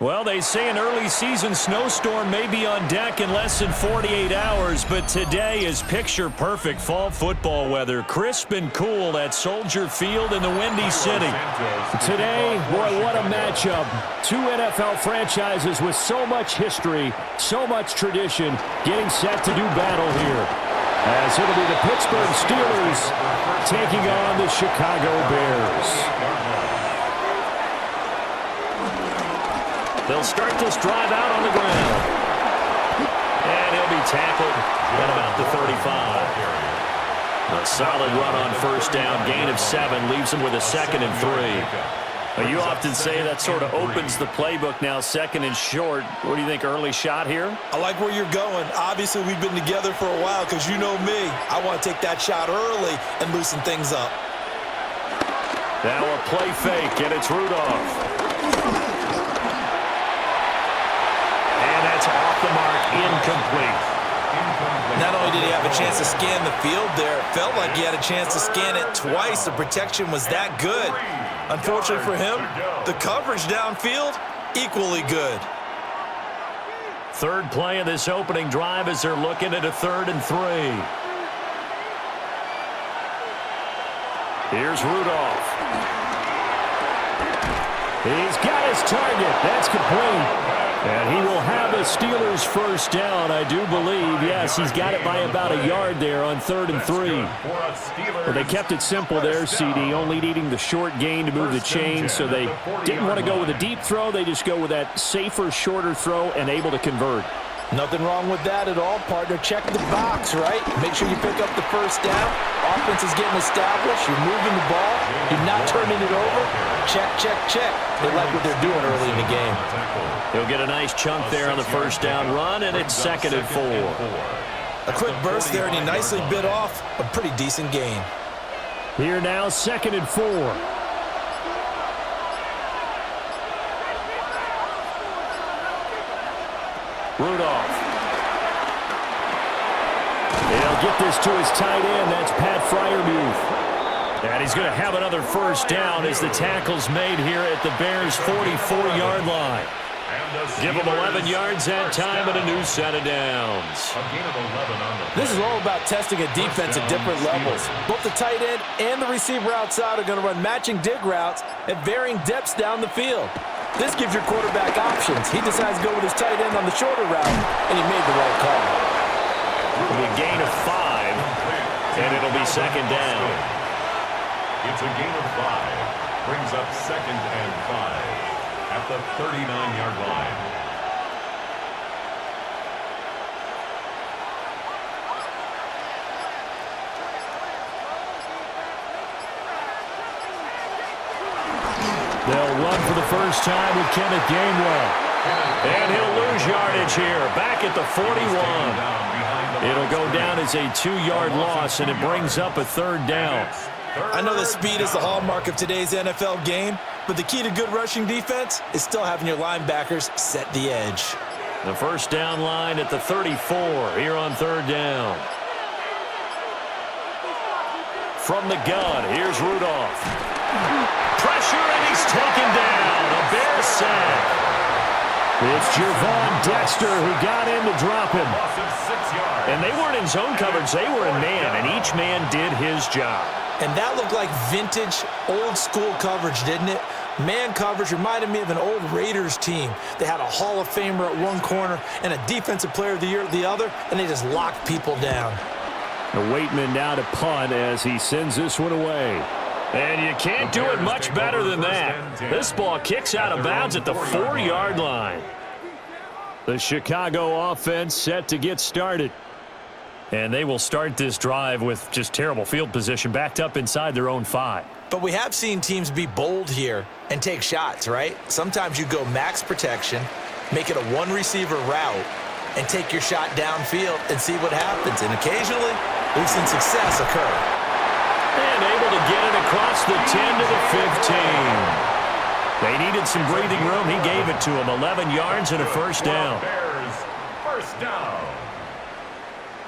Well, they say an early season snowstorm may be on deck in less than 48 hours, but today is picture-perfect fall football weather. Crisp and cool at Soldier Field in the Windy City. Today, boy, what a matchup. Two NFL franchises with so much history, so much tradition, getting set to do battle here. As it'll be the Pittsburgh Steelers taking on the Chicago Bears. They'll start this drive out on the ground. And he'll be tackled at about the 35. A solid run on first down. Gain of 7 leaves him with a 2nd and 3. Now, you often say that sort of opens the playbook now, 2nd and short. What do you think, early shot here? I like where you're going. Obviously, we've been together for a while because you know me. I want to take that shot early and loosen things up. Now a play fake, and it's Rudolph. Off the mark, incomplete. Not only did he have a chance to scan the field there, it felt like he had a chance to scan it twice. The protection was that good. Unfortunately for him, the coverage downfield, equally good. Third play of this opening drive as they're looking at a 3rd and 3. Here's Rudolph. He's got his target. That's complete. And he will have the Steelers first down, I do believe. Yes, he's got it by about a yard there on 3rd and 3. Well, they kept it simple there, CD, only needing the short gain to move the chains, so they didn't want to go with a deep throw. They just go with that safer, shorter throw and able to convert. Nothing wrong with that at all, partner. Check the box, right? Make sure you pick up the first down. Offense is getting established. You're moving the ball. You're not turning it over. Check, check, check. They like what they're doing early in the game. He'll get a nice chunk there on the first down run, and it's 2nd and 4. A quick burst there, and he nicely bit off a pretty decent gain. Here now, 2nd and 4. Rudolph. They'll get this to his tight end. That's Pat Freiermuth. And he's going to have another first down as the tackle's made here at the Bears' 44-yard line. Give them 11 yards that time and a new set of downs. This is all about testing a defense at different levels. Both the tight end and the receiver outside are going to run matching dig routes at varying depths down the field. This gives your quarterback options. He decides to go with his tight end on the shorter route, and he made the right call. It'll be a gain of 5, and it'll be 2nd down. It's a gain of 5. Brings up 2nd and 5 at the 39-yard line. They'll run for the first time with Kenneth Gainwell. And he'll lose yardage here, back at the 41. It'll go down as a 2-yard loss, and it brings up a 3rd down. I know that speed is the hallmark of today's NFL game, but the key to good rushing defense is still having your linebackers set the edge. The first down line at the 34 here on 3rd down. From the gun, here's Rudolph. Pressure, and he's taken down. A Bears sack. It's Javon Dexter who got in to drop him. And they weren't in zone coverage. They were in man, and each man did his job. And that looked like vintage, old-school coverage, didn't it? Man coverage reminded me of an old Raiders team. They had a Hall of Famer at one corner and a Defensive Player of the Year at the other, and they just locked people down. The Waitman now to punt as he sends this one away. And you can't do it much better than that. This ball kicks out of bounds at the 4-yard line. The Chicago offense set to get started. And they will start this drive with just terrible field position, backed up inside their own 5. But we have seen teams be bold here and take shots, right? Sometimes you go max protection, make it a one-receiver route, and take your shot downfield and see what happens. And occasionally, we've seen success occur. And able to get it across the 10 to the 15. They needed some breathing room. He gave it to them. 11 yards and a first down. Bears, first down.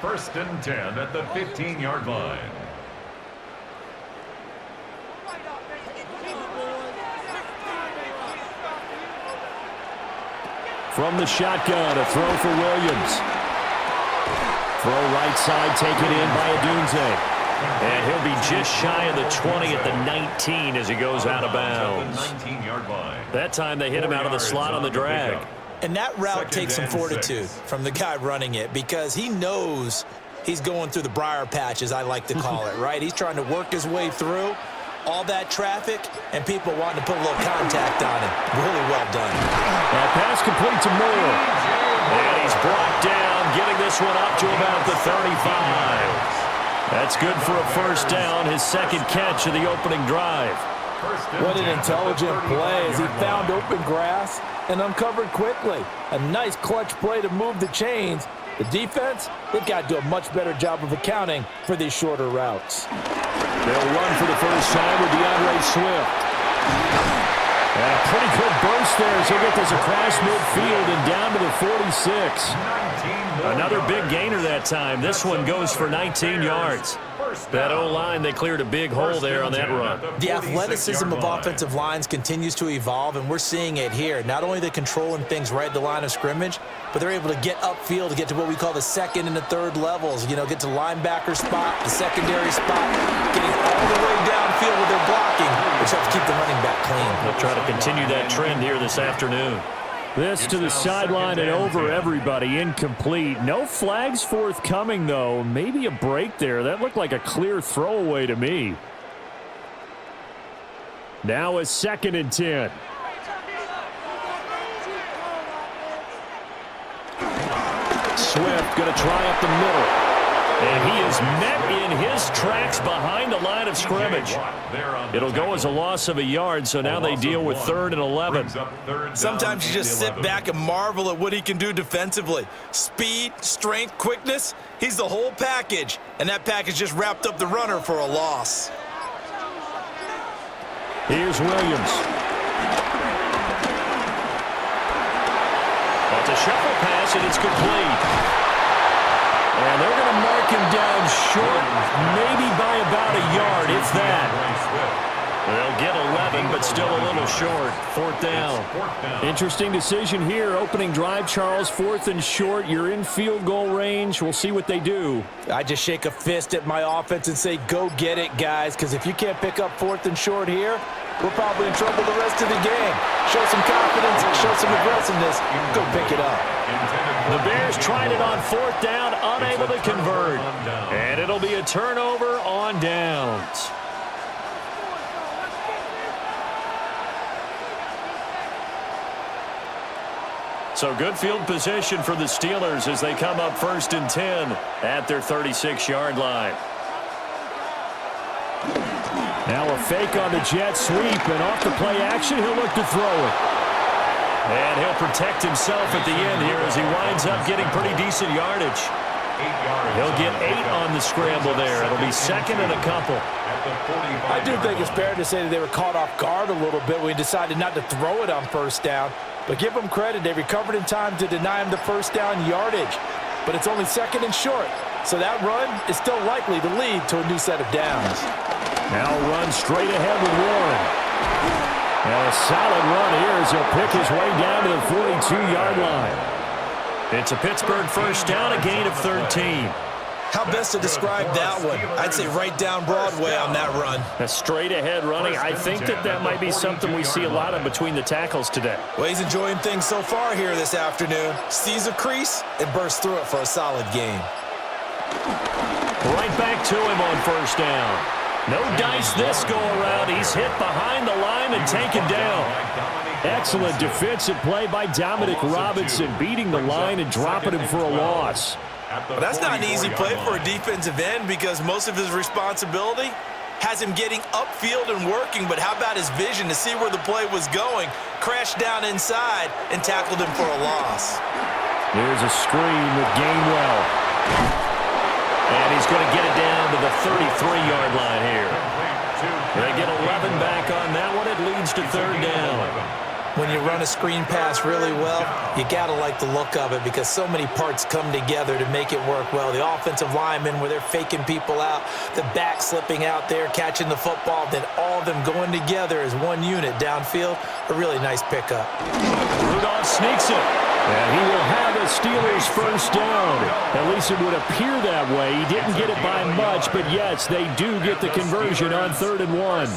1st and 10 at the 15-yard line. From the shotgun, a throw for Williams. Throw right side, taken in by Adunze. And he'll be just shy of the 20 at the 19 as he goes out of bounds. That time they hit him out of the slot on the drag. And that route takes some fortitude from the guy running it because he knows he's going through the briar patch, as I like to call it, right? He's trying to work his way through all that traffic and people wanting to put a little contact on him. Really well done. That pass complete to Moore. And he's brought down, getting this one up to about the 35. That's good for a first down, his second catch of the opening drive. What an intelligent play as he found open grass and uncovered quickly. A nice clutch play to move the chains. The defense, they've got to do a much better job of accounting for these shorter routes. They'll run for the first time with DeAndre Swift. And a pretty good burst there as he'll get this across midfield and down to the 46. Another big gainer that time. This one goes for 19 yards. That O-line, they cleared a big hole there on that run. The athleticism of offensive lines continues to evolve, and we're seeing it here. Not only are they controlling things right at the line of scrimmage, but they're able to get upfield to get to what we call the second and the third levels. You know, get to the linebacker spot, the secondary spot, getting all the way downfield with their blocking, which helps keep the running back clean. They'll try to continue that trend here this afternoon. This to the sideline and over everybody, incomplete. No flags forthcoming, though. Maybe a break there. That looked like a clear throwaway to me. Now a 2nd and 10. Swift going to try up the middle. And he is met in his tracks behind the line of scrimmage. It'll go as a loss of a yard, so now they deal with 3rd and 11. Sometimes you just sit back and marvel at what he can do defensively. Speed, strength, quickness, he's the whole package. And that package just wrapped up the runner for a loss. Here's Williams. That's a shuffle pass, and it's complete. And they're going to mark him down short, maybe by about a yard, if that. They'll get 11, but still a little short. 4th down. Interesting decision here. Opening drive, Charles. 4th and short. You're in field goal range. We'll see what they do. I just shake a fist at my offense and say, go get it, guys, because if you can't pick up 4th and short here, we're probably in trouble the rest of the game. Show some confidence, show some aggressiveness, go pick it up. The Bears tried it on 4th down, unable to convert. And it'll be a turnover on downs. So good field position for the Steelers as they come up 1st and 10 at their 36-yard line. Now a fake on the jet sweep, and off the play action, he'll look to throw it. And he'll protect himself at the end here as he winds up getting pretty decent yardage. He'll get 8 on the scramble there. It'll be 2nd and a couple. I do think it's fair to say that they were caught off guard a little bit when we decided not to throw it on 1st down. But give them credit. They recovered in time to deny him the 1st down yardage. But it's only 2nd and short. So that run is still likely to lead to a new set of downs. Now run straight ahead with Warren. And a solid run here as he'll pick his way down to the 42-yard line. It's a Pittsburgh 1st down, a gain of 13. How best to describe that one? I'd say right down Broadway on that run. A straight ahead running. I think that might be something we see a lot of between the tackles today. Well, he's enjoying things so far here this afternoon. Sees a crease and bursts through it for a solid gain. Right back to him on 1st down. No dice this go-around. He's hit behind the line and taken down. Excellent defensive play by Dominic Robinson, beating the line and dropping him for a loss. Well, that's not an easy play for a defensive end because most of his responsibility has him getting upfield and working, but how about his vision to see where the play was going, crashed down inside, and tackled him for a loss. There's a screen with Gainwell. And he's going to get it down to the 33-yard line here. They get 11 back on that one. It leads to 3rd down. When you run a screen pass really well, you got to like the look of it because so many parts come together to make it work well. The offensive linemen where they're faking people out, the back slipping out there, catching the football, then all of them going together as one unit downfield. A really nice pickup. Rudolph sneaks it. And he will have a Steelers first down. At least it would appear that way. He didn't get it by much, but yes, they do get the conversion on 3rd and 1.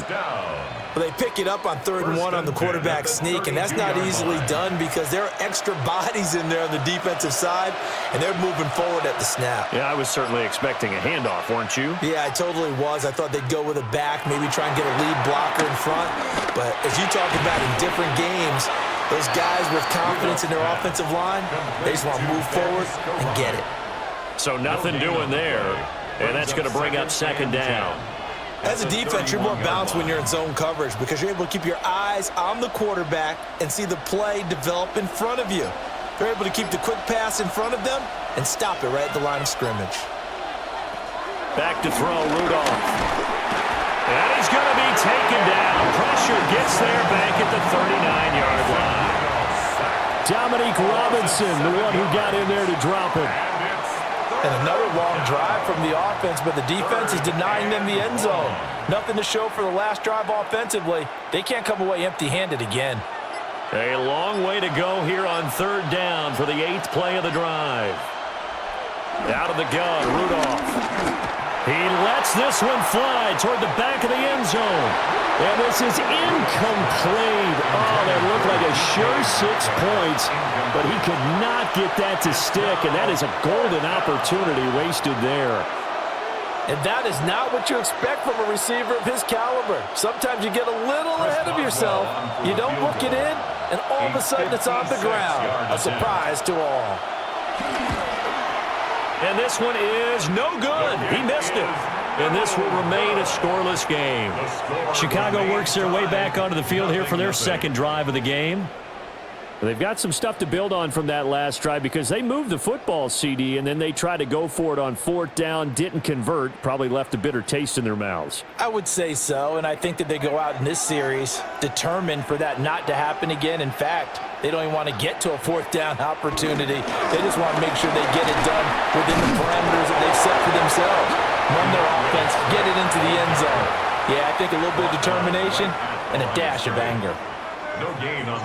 Well, they pick it up on 3rd and 1 on the quarterback sneak, and that's not easily done because there are extra bodies in there on the defensive side, and they're moving forward at the snap. Yeah, I was certainly expecting a handoff, weren't you? Yeah, I totally was. I thought they'd go with a back, maybe try and get a lead blocker in front. But as you talk about in different games, those guys with confidence in their offensive line, they just want to move forward and get it. So nothing doing there, and that's going to bring up 2nd down. As a defense, you're more balanced when you're in zone coverage because you're able to keep your eyes on the quarterback and see the play develop in front of you. You're able to keep the quick pass in front of them and stop it right at the line of scrimmage. Back to throw, Rudolph. And he's going to be taken down. Pressure gets there back at the 39-yard line. Dominique Robinson, the one who got in there to drop him. And another long drive from the offense, but the defense is denying them the end zone. Nothing to show for the last drive offensively. They can't come away empty-handed again. A long way to go here on 3rd down for the 8th play of the drive. Out of the gun, Rudolph. He lets this one fly toward the back of the end zone. And this is incomplete. Oh, that looked like a sure 6 points, but he could not get that to stick, and that is a golden opportunity wasted there. And that is not what you expect from a receiver of his caliber. Sometimes you get a little ahead of yourself, you don't book it in, and all of a sudden it's on the ground. A surprise to all. And this one is no good. He missed it. And this will remain a scoreless game. Chicago works their way back onto the field here for their 2nd drive of the game. They've got some stuff to build on from that last drive because they moved the football, CD, and then they tried to go for it on 4th down, didn't convert, probably left a bitter taste in their mouths. I would say so, and I think that they go out in this series determined for that not to happen again. In fact, they don't even want to get to a 4th down opportunity. They just want to make sure they get it done within the parameters that they've set for themselves. Run their offense, get it into the end zone. Yeah, I think a little bit of determination and a dash of anger.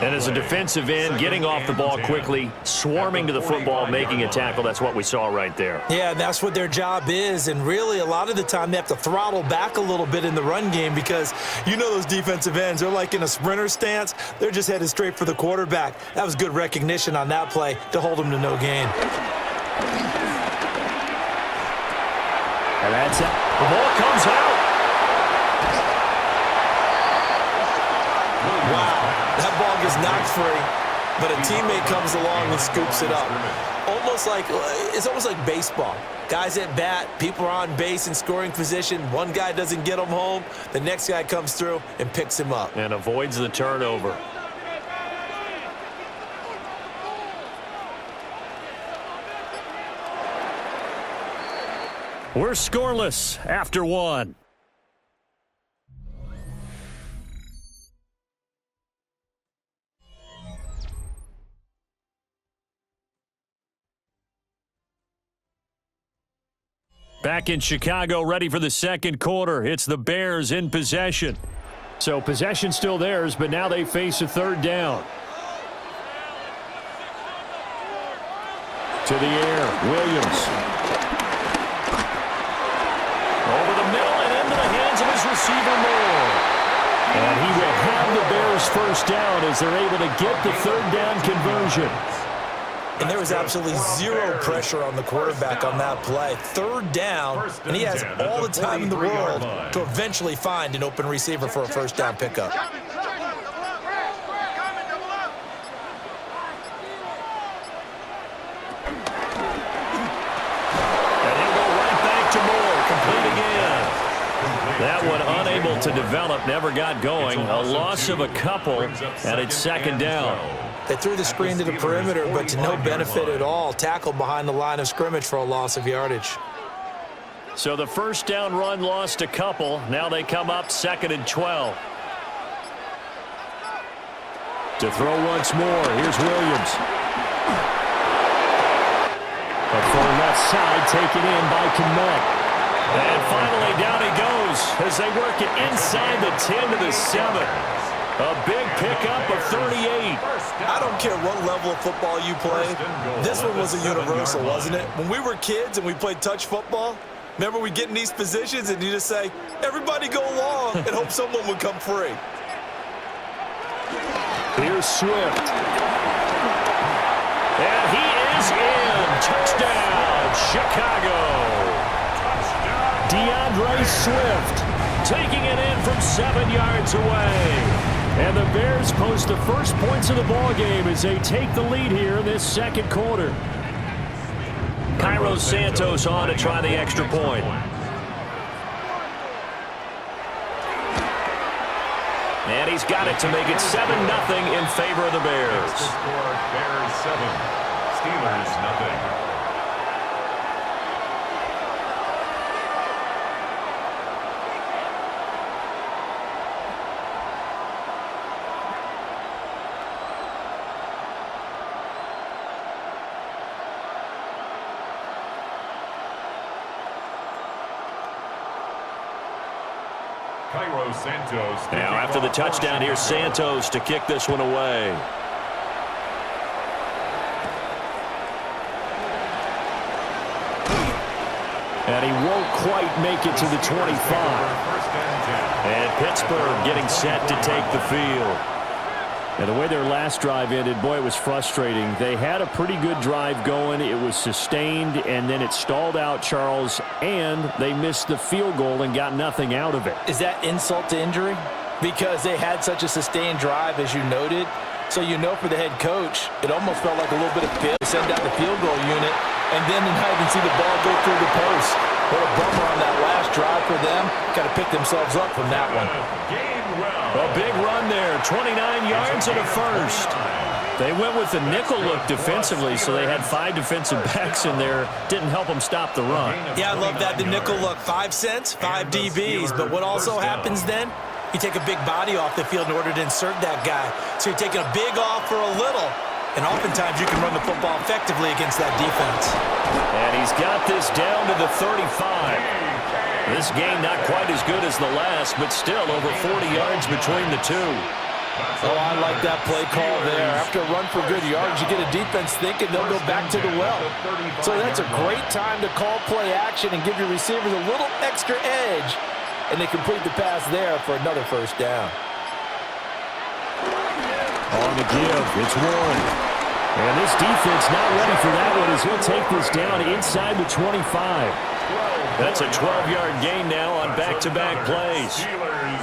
And as a defensive end, getting off the ball quickly, swarming to the football, making a tackle, that's what we saw right there. Yeah, that's what their job is, and really a lot of the time they have to throttle back a little bit in the run game because you know those defensive ends, they're like in a sprinter stance. They're just headed straight for the quarterback. That was good recognition on that play to hold them to no gain. And that's it. The ball comes out. Wow, that ball gets knocked free, but a teammate comes along and scoops it up. It's almost like baseball. Guys at bat, people are on base in scoring position. One guy doesn't get him home. The next guy comes through and picks him up. And avoids the turnover. We're scoreless after 1. Back in Chicago, ready for the 2nd quarter. It's the Bears in possession. So possession still theirs, but now they face a 3rd down. To the air, Williams. Over the middle and into the hands of his receiver, Moore. And he will have the Bears first down as they're able to get the 3rd down conversion. And there was absolutely zero pressure on the quarterback on that play. 3rd down, and he has all the time in the world to eventually find an open receiver for a 1st down pickup. And he'll go right back to Moore, complete again. That one unable to develop, never got going. A loss of a couple, and it's 2nd down. They threw the screen to the perimeter, but to no benefit at all. Tackled behind the line of scrimmage for a loss of yardage. So the 1st down run lost a couple. Now they come up 2nd and 12. To throw once more, here's Williams. A full left side taken in by Kmet. And finally down he goes as they work it inside the 10 to the 7. A big pickup of 38. I don't care what level of football you play. This one was a universal, wasn't it? When we were kids and we played touch football, remember we get in these positions and you just say, everybody go along and hope someone would come free. Here's Swift. And he is in. Touchdown, Chicago. DeAndre Swift Taking it in from 7 yards away. And the Bears post the first points of the ball game as they take the lead here in this second quarter. Cairo Santos on to try the extra point. And he's got it to make it 7-0 in favor of the Bears. Bears 7, Steelers nothing. Cairo Santos. Now after the touchdown, here's Santos to kick this one away. And he won't quite make it to the 25. And Pittsburgh getting set to take the field. And the way their last drive ended, boy, it was frustrating. They had a pretty good drive going. It was sustained, and then it stalled out, Charles, and they missed the field goal and got nothing out of it. Is that insult to injury? Because they had such a sustained drive, as you noted. So you know for the head coach, it almost felt like a little bit of pit to send out the field goal unit, and then not even see the ball go through the post. What a bummer on that last drive for them. Got to pick themselves up from that one. A big run there, 29 yards and a first. They went with the nickel look defensively, so they had 5 defensive backs in there. Didn't help them stop the run. Yeah, I love that, the nickel look. 5 cents, 5 DBs. But what also happens then? You take a big body off the field in order to insert that guy. So you're taking a big off for a little. And oftentimes you can run the football effectively against that defense. And he's got this down to the 35. This game not quite as good as the last, but still over 40 yards between the two. Oh, I like that play call there. After a run for good yards, you get a defense thinking they'll go back to the well. So that's a great time to call play action and give your receivers a little extra edge. And they complete the pass there for another first down. On the give, it's Warren. And this defense not ready for that one as he'll take this down inside the 25. That's a 12-yard gain now on back-to-back plays.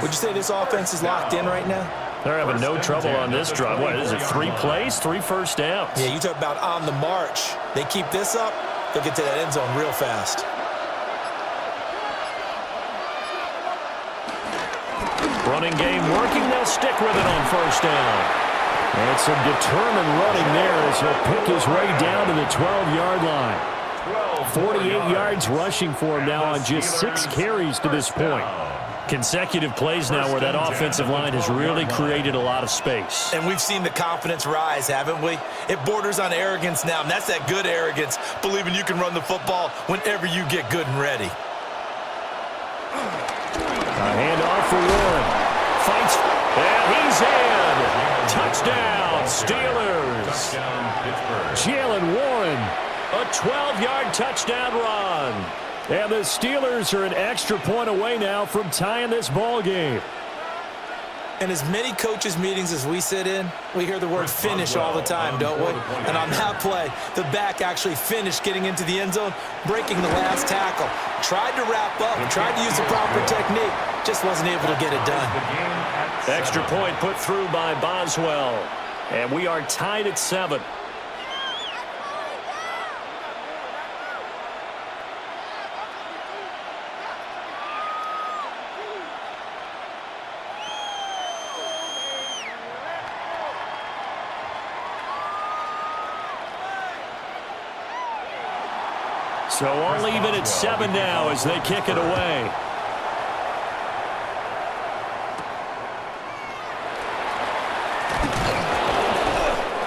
Would you say this offense is locked in right now? They're having no trouble on this drive. What is it, 3 plays, 3 first downs? Yeah, you talk about on the march. They keep this up, they'll get to that end zone real fast. Running game working. They'll stick with it on first down. And some determined running there as he'll pick his way down to the 12-yard line. 48 yards rushing for him now on just 6 carries to this point. Consecutive plays now where that offensive line has really created a lot of space. And we've seen the confidence rise, haven't we? It borders on arrogance now, and that's that good arrogance, believing you can run the football whenever you get good and ready. A handoff for Warren. Fights, and he's in. Touchdown, Steelers. Jalen Warren. A 12-yard touchdown run. And the Steelers are an extra point away now from tying this ball game. In as many coaches' meetings as we sit in, we hear the word finish all the time, don't we? And on that play, the back actually finished getting into the end zone, breaking the last tackle. Tried to wrap up, tried to use the proper technique, just wasn't able to get it done. Extra point put through by Boswell. And we are tied at 7. So all even at 7 now as they kick it away.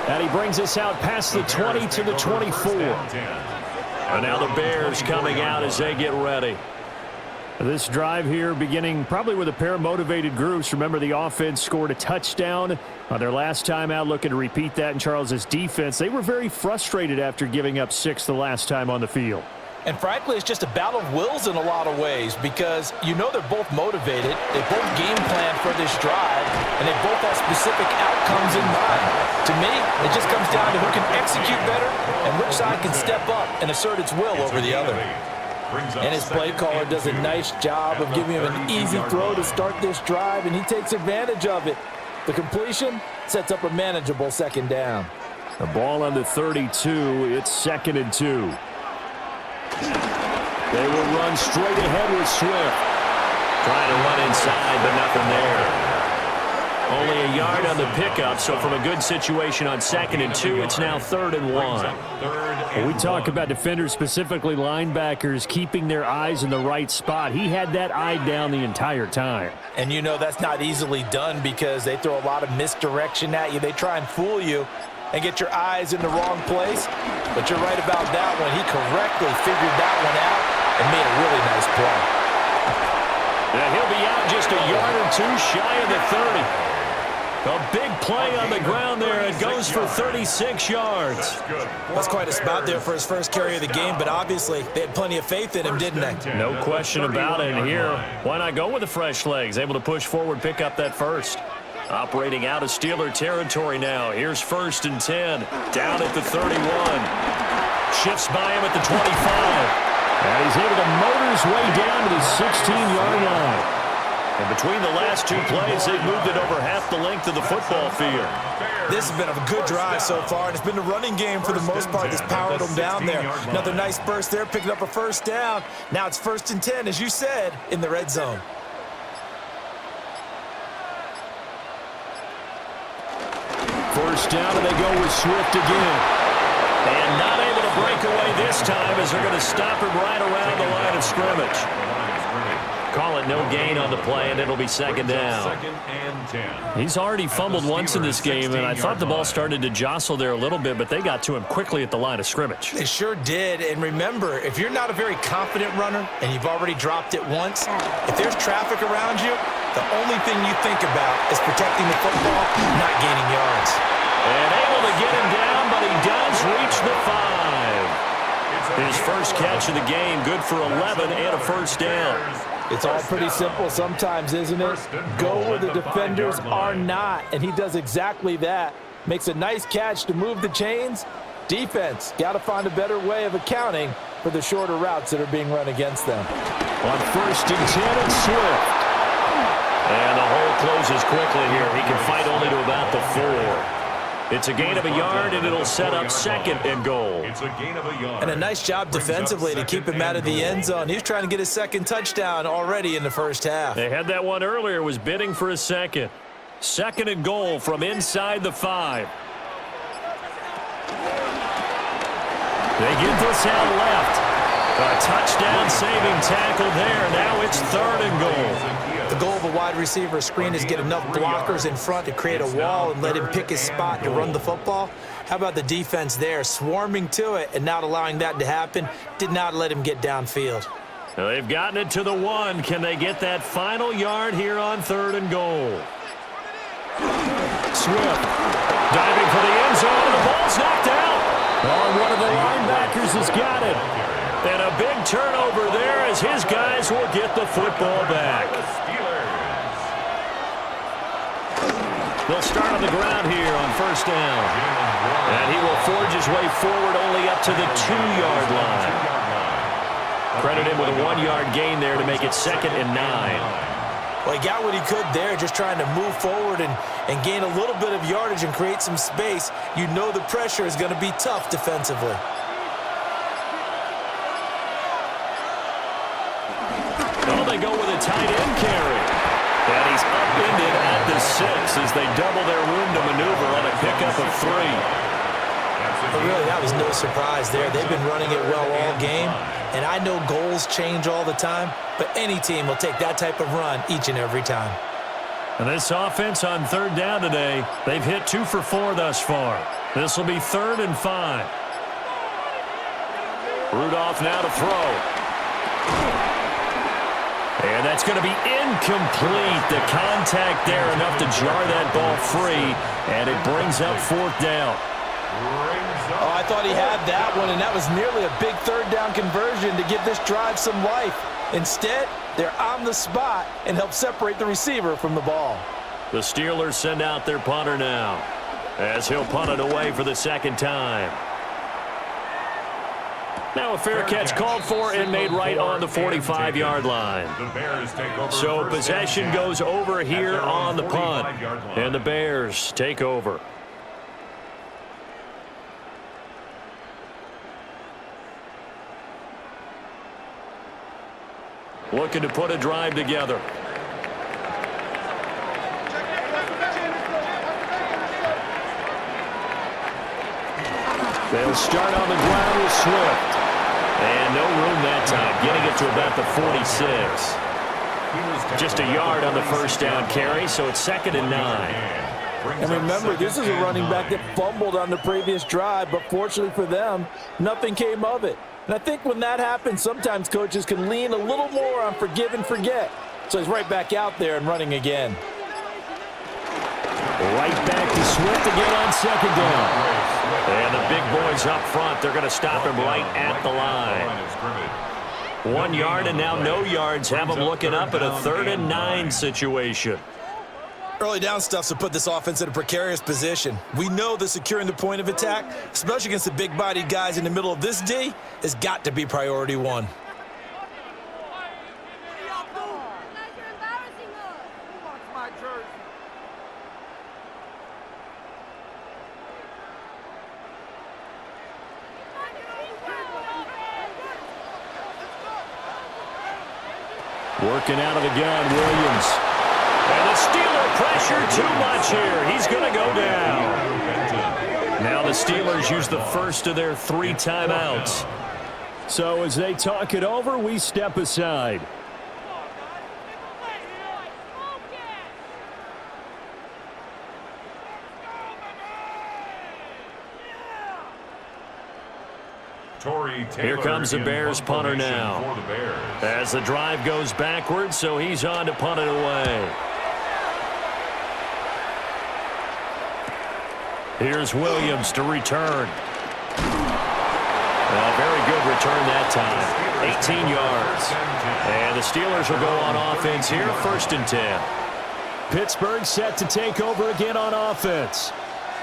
And he brings us out past the 20 to the 24. And now the Bears coming out as they get ready. This drive here beginning probably with a pair of motivated groups. Remember, the offense scored a touchdown on their last time out, looking to repeat that in Charles's defense. They were very frustrated after giving up 6 the last time on the field. And frankly, it's just a battle of wills in a lot of ways because you know they're both motivated. They both game plan for this drive, and they both have specific outcomes in mind. To me, it just comes down to who can execute better and which side can step up and assert its will over the other. And his play caller does a nice job of giving him an easy throw to start this drive, and he takes advantage of it. The completion sets up a manageable second down. The ball on the 32. It's 2nd and 2. They will run straight ahead with Swift. Trying to run inside, but nothing there. Only a yard on the pickup, so from a good situation on 2nd and 2, it's now 3rd and 1. When we talk about defenders, specifically linebackers, keeping their eyes in the right spot, he had that eye down the entire time. And you know that's not easily done because they throw a lot of misdirection at you. They try and fool you and get your eyes in the wrong place. But you're right about that one. He correctly figured that one out and made a really nice play. Yeah, he'll be out just a yard or two shy of the 30. A big play on the ground there. It goes for 36 yards. That's quite a spot there for his first carry of the game, but obviously they had plenty of faith in him, didn't they? No question about it. And here, why not go with the fresh legs? Able to push forward, pick up that first. Operating out of Steeler territory now. Here's 1st and 10. Down at the 31. Shifts by him at the 25. And he's able to motor his way down to the 16-yard line. And between the last 2 plays, they've moved it over half the length of the football field. This has been a good drive so far, and it's been the running game for the most part that's powered them down there. Another nice burst there, picking up a first down. Now it's 1st and 10, as you said, in the red zone. First down, and they go with Swift again. And not able to break away this time as they're going to stop him right around the line of scrimmage. Call it no gain on the play, and it'll be 2nd down. 2nd and 10. He's already fumbled once in this game, and I thought the ball started to jostle there a little bit, but they got to him quickly at the line of scrimmage. They sure did, and remember, if you're not a very confident runner and you've already dropped it once, if there's traffic around you, the only thing you think about is protecting the football, not gaining yards. And able to get him down, but he does reach the 5. His first catch of the game, good for 11 and a first down. It's all pretty simple sometimes, isn't it? Go where the defenders are not, and he does exactly that. Makes a nice catch to move the chains. Defense, got to find a better way of accounting for the shorter routes that are being run against them. On 1st and 10, it's Swift. And the hole closes quickly here. He can fight only to about the 4. It's a gain of a yard, and it'll set up 2nd and goal. It's a gain of a yard. And a nice job defensively to keep him out of the end zone. He was trying to get his 2nd touchdown already in the first half. They had that one earlier, was bidding for a 2nd. 2nd and goal from inside the 5. They get this out left. A touchdown saving tackle there. Now it's 3rd and goal. The goal of a wide receiver screen is get enough blockers in front to create a wall and let him pick his spot to run the football. How about the defense there, swarming to it and not allowing that to happen? Did not let him get downfield. Now they've gotten it to the 1. Can they get that final yard here on 3rd and goal? Swift Diving for the end zone, and the ball's knocked out. Oh, one of the linebackers has got it. And a big turnover there as his guys will get the football back. They'll start on the ground here on 1st down. And he will forge his way forward only up to the 2-yard line. Credit him with a 1-yard gain there to make it 2nd and 9. Well, he got what he could there, just trying to move forward and gain a little bit of yardage and create some space. You know the pressure is going to be tough defensively. Well, they go with a tight end carry. And he's upended at the 6 as they double their room to maneuver on a pickup of 3. But really, that was no surprise there. They've been running it well all game. And I know goals change all the time, but any team will take that type of run each and every time. And this offense on 3rd down today, they've hit 2 for 4 thus far. This will be 3rd and 5. Rudolph now to throw. And that's going to be incomplete. The contact there enough to jar that ball free, and it brings up fourth down. Oh, I thought he had that one, and that was nearly a big third down conversion to give this drive some life. Instead, they're on the spot and help separate the receiver from the ball. The Steelers send out their punter now, as he'll punt it away for the second time. Now a fair catch called for and made right on the 45-yard line. So possession goes over here on the punt, and the Bears take over. Looking to put a drive together. They'll start on the ground with Swift. And no room that time, getting it to about the 46. Just a yard on the first down carry, so it's 2nd and 9. And remember, this is a running back that fumbled on the previous drive, but fortunately for them, nothing came of it. And I think when that happens, sometimes coaches can lean a little more on forgive and forget. So he's right back out there and running again. Right back to Swift again on 2nd down. And the big boys up front, they're going to stop him right at the line. 1 yard and now no yards have them looking up at a 3rd and 9 situation. Early down stuff to put this offense in a precarious position. We know that securing the point of attack, especially against the big-bodied guys in the middle of this D, has got to be priority one. Working out of the gun, Williams. And the Steeler pressure too much here. He's going to go down. Now the Steelers use the first of their 3 timeouts. So as they talk it over, we step aside. Here comes the Bears punter now. As the drive goes backwards, so he's on to punt it away. Here's Williams to return. A very good return that time. 18 yards. And the Steelers will go on offense here, 1st and 10. Pittsburgh set to take over again on offense.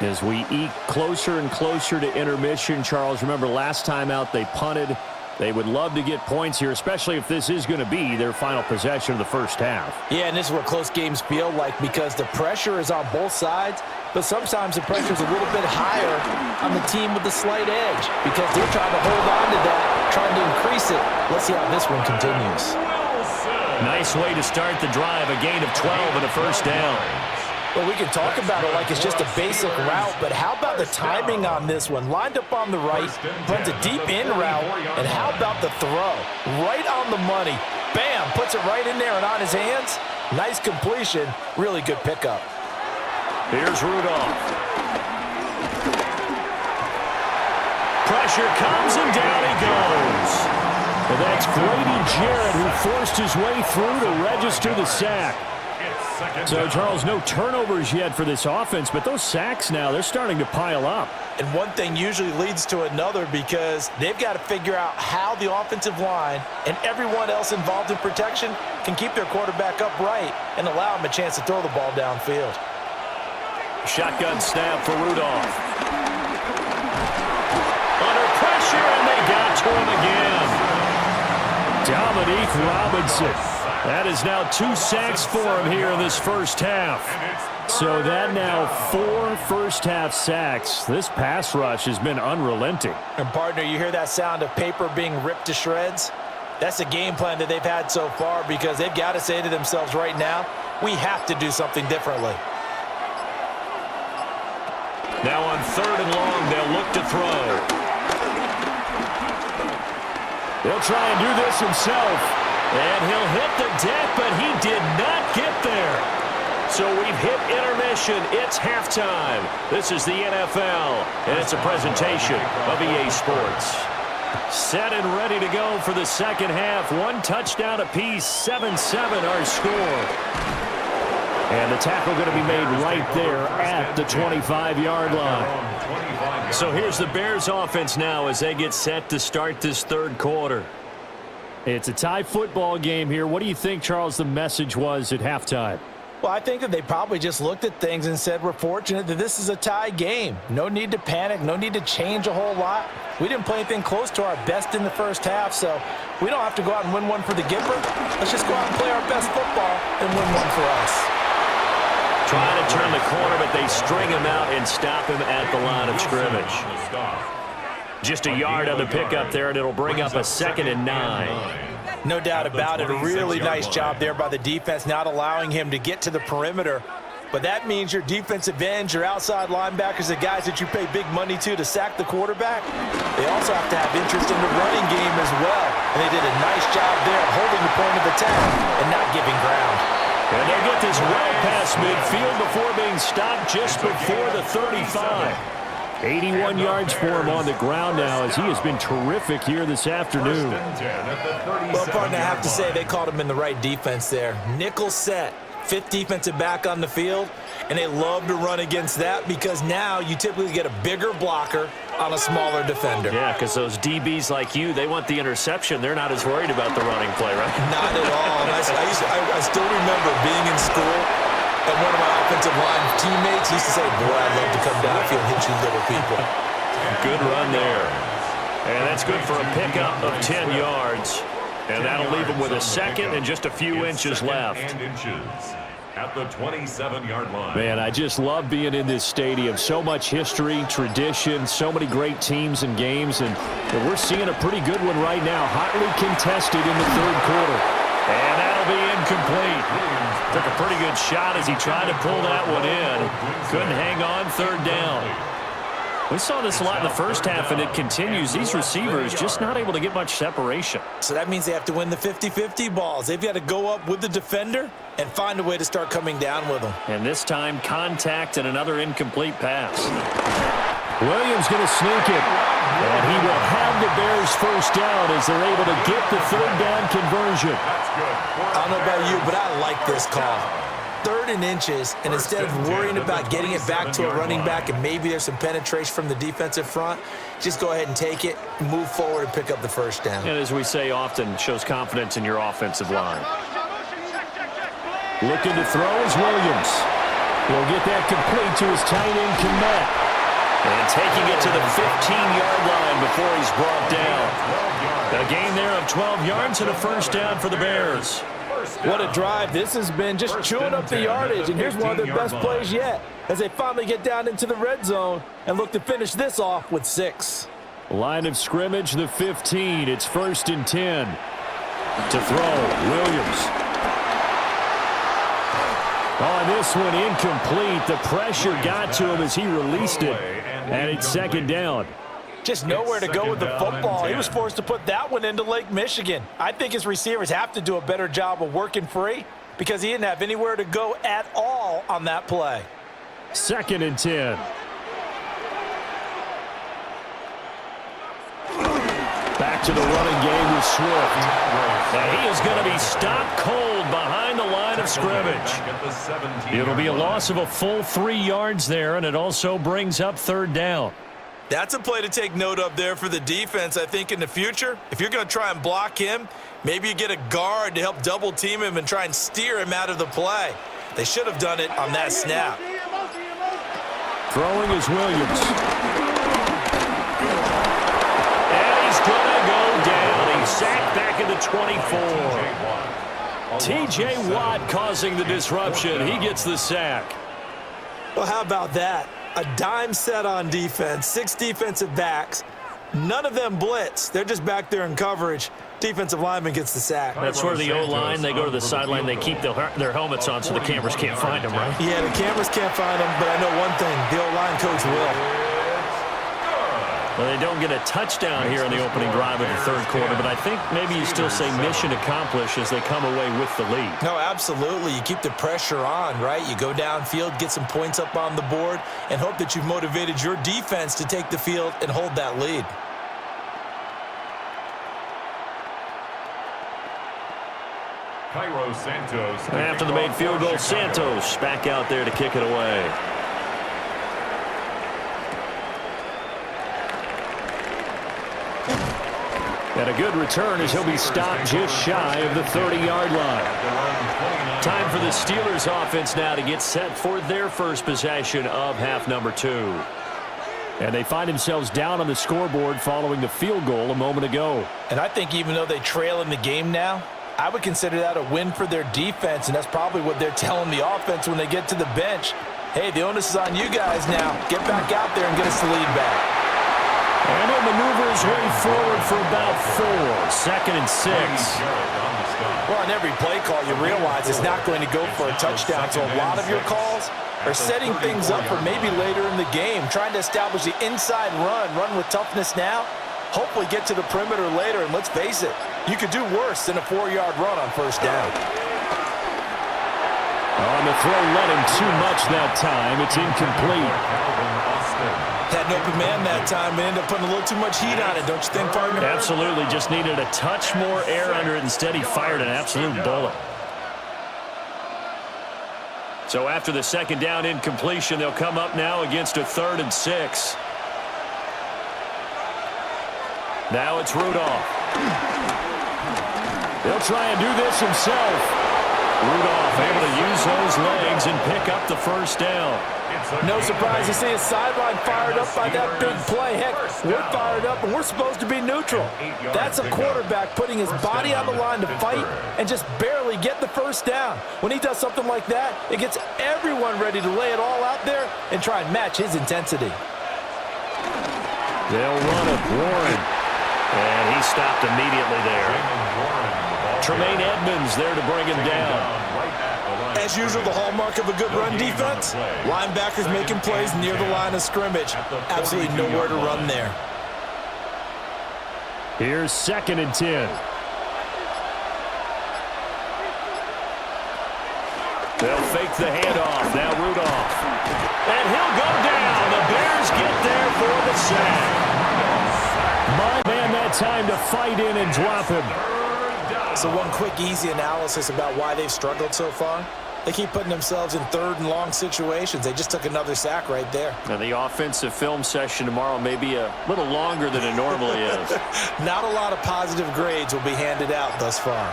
As we eke closer and closer to intermission, Charles, remember last time out they punted. They would love to get points here, especially if this is going to be their final possession of the first half. Yeah, and this is what close games feel like because the pressure is on both sides, but sometimes the pressure is a little bit higher on the team with the slight edge because they're trying to hold on to that, trying to increase it. Let's see how this one continues. Nice way to start the drive, a gain of 12 and a first down. Well, we can talk about it like it's just a basic route, but how about the timing on this one? Lined up on the right, runs a deep in route, and how about the throw? Right on the money. Bam, puts it right in there and on his hands. Nice completion, really good pickup. Here's Rudolph. Pressure comes and down he goes. Well, that's Grady Jarrett who forced his way through to register the sack. So, Charles, no turnovers yet for this offense, but those sacks now, they're starting to pile up. And one thing usually leads to another because they've got to figure out how the offensive line and everyone else involved in protection can keep their quarterback upright and allow him a chance to throw the ball downfield. Shotgun snap for Rudolph. Under pressure, and they got to him again. Dominique Robinson. That is now 2 sacks for him here in this first half. So that now 4 first-half sacks. This pass rush has been unrelenting. And, partner, you hear that sound of paper being ripped to shreds? That's the game plan that they've had so far because they've got to say to themselves right now, we have to do something differently. Now on 3rd and long, they'll look to throw. He'll try and do this himself. And he'll hit the deck, but he did not get there. So we've hit intermission. It's halftime. This is the NFL, and it's a presentation of EA Sports. Set and ready to go for the second half. One touchdown apiece, 7-7 our score. And the tackle going to be made right there at the 25-yard line. So here's the Bears offense now as they get set to start this third quarter. It's a tie football game here. What do you think, Charles, the message was at halftime? Well, I think that they probably just looked at things and said, we're fortunate that this is a tie game. No need to panic. No need to change a whole lot. We didn't play anything close to our best in the first half, so we don't have to go out and win one for the Gipper. Let's just go out and play our best football and win one for us. Trying to turn the corner, but they string him out and stop him at the line of scrimmage. Just a yard on the pickup there, and it'll bring up a 2nd and 9. No doubt about it. A really nice job there by the defense, not allowing him to get to the perimeter. But that means your defensive ends, your outside linebackers, the guys that you pay big money to sack the quarterback, they also have to have interest in the running game as well. And they did a nice job there holding the point of attack and not giving ground. And they get this well past midfield before being stopped just before the 35. 81 yards for him on the ground now as he has been terrific here this afternoon. Well, partner, I have to say they called him in the right defense there. Nickel set, 5th defensive back on the field, and they love to run against that because now you typically get a bigger blocker on a smaller defender. Yeah, because those DBs like you, they want the interception. They're not as worried about the running play, right? Not at all. And I still remember being in school, and one of my offensive line teammates used to say, boy, I'd love to come downfield and hit you little people. Good run there. And that's good for a pickup of 10 yards. And that'll leave him with a 2nd and just a few inches left. At the 27-yard line. Man, I just love being in this stadium. So much history, tradition, so many great teams and games. And we're seeing a pretty good one right now. Hotly contested in the third quarter. And that'll be incomplete. Took a pretty good shot as he tried to pull that one in. Couldn't hang on, 3rd down. We saw this a lot in the first half, and it continues. These receivers just not able to get much separation. So that means they have to win the 50-50 balls. They've got to go up with the defender and find a way to start coming down with them. And this time, contact and another incomplete pass. Williams going to sneak it. And he will have the Bears first down as they're able to get the 3rd down conversion. I don't know about you, but I like this call. 3rd and inches, and instead of worrying about getting it back to a running back and maybe there's some penetration from the defensive front, just go ahead and take it, move forward, and pick up the first down. And as we say often, shows confidence in your offensive line. Looking to throw is Williams. He'll get that complete to his tight end, Kmet. And taking it to the 15-yard line before he's brought down. A gain there of 12 yards and a first down for the Bears. What a drive. This has been just chewing up the yardage, and here's one of their best plays yet as they finally get down into the red zone and look to finish this off with 6. Line of scrimmage, the 15. It's 1st and 10. To throw, Williams. On this one, incomplete. The pressure got to him as he released it, and it's 2nd down. Just nowhere to go with the football. He was forced to put that one into Lake Michigan. I think his receivers have to do a better job of working free because he didn't have anywhere to go at all on that play. 2nd and 10. Back to the running game with Swift. And he is going to be stopped cold behind the line of scrimmage. It'll be a loss of a full 3 yards there, and it also brings up 3rd down. That's a play to take note of there for the defense, I think, in the future. If you're going to try and block him, maybe you get a guard to help double team him and try and steer him out of the play. They should have done it on that snap. Throwing is Williams. And he's going to go down. He's sacked back at the 24. T.J. Watt causing the disruption. He gets the sack. Well, how about that? A dime set on defense, 6 defensive backs. None of them blitz. They're just back there in coverage. Defensive lineman gets the sack. That's where the O-line, they go to the sideline, they keep their helmets on so the cameras can't find them, right? Yeah, the cameras can't find them, but I know one thing, the O-line coach will. Well, they don't get a touchdown here in the opening drive of the third quarter, but I think maybe you still say mission accomplished as they come away with the lead. No, absolutely. You keep the pressure on, right? You go downfield, get some points up on the board, and hope that you've motivated your defense to take the field and hold that lead. After the made field goal, Santos back out there to kick it away. And a good return as he'll be stopped just shy of the 30-yard line. Time for the Steelers offense now to get set for their first possession of half number 2. And they find themselves down on the scoreboard following the field goal a moment ago. And I think even though they trail in the game now, I would consider that a win for their defense, and that's probably what they're telling the offense when they get to the bench. Hey, the onus is on you guys now. Get back out there and get us the lead back. And he'll maneuver his way forward for about 4. 2nd and 6. Well, on every play call, you realize it's not going to go for a touchdown, so a lot of your calls are setting things up for maybe later in the game, trying to establish the inside run with toughness now, hopefully get to the perimeter later, and let's face it, you could do worse than a 4-yard run on first down. On the throw, led him too much that time. It's incomplete. Had an open man that time and ended up putting a little too much heat on it, don't you think, partner? Absolutely. Just needed a touch more air under it. Instead, he fired an absolute bullet. So after the second down incompletion, they'll come up now against a 3rd and 6. Now it's Rudolph. He'll try and do this himself. Rudolph able to use those legs and pick up the first down. No surprise to see his sideline fired up by that big play. Heck, we're fired up, and we're supposed to be neutral. That's a quarterback putting his body on the line to fight and just barely get the first down. When he does something like that, it gets everyone ready to lay it all out there and try and match his intensity. They'll run it, Warren. And he stopped immediately there. Tremaine Edmonds there to bring him down. As usual, the hallmark of a good run defense, linebackers making plays near the line of scrimmage. Absolutely nowhere to run there. Here's 2nd and 10. They'll fake the handoff. Now Rudolph. And he'll go down. The Bears get there for the sack. My man that time to fight in and drop him. So one quick, easy analysis about why they've struggled so far. They keep putting themselves in 3rd and long situations. They just took another sack right there. And the offensive film session tomorrow may be a little longer than it normally is. Not a lot of positive grades will be handed out thus far.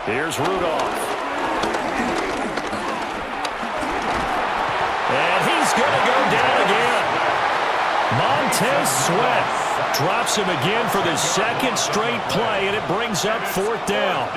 Here's Rudolph. And he's going to go down again. Montez Sweat drops him again for the 2nd straight play, and it brings up 4th down.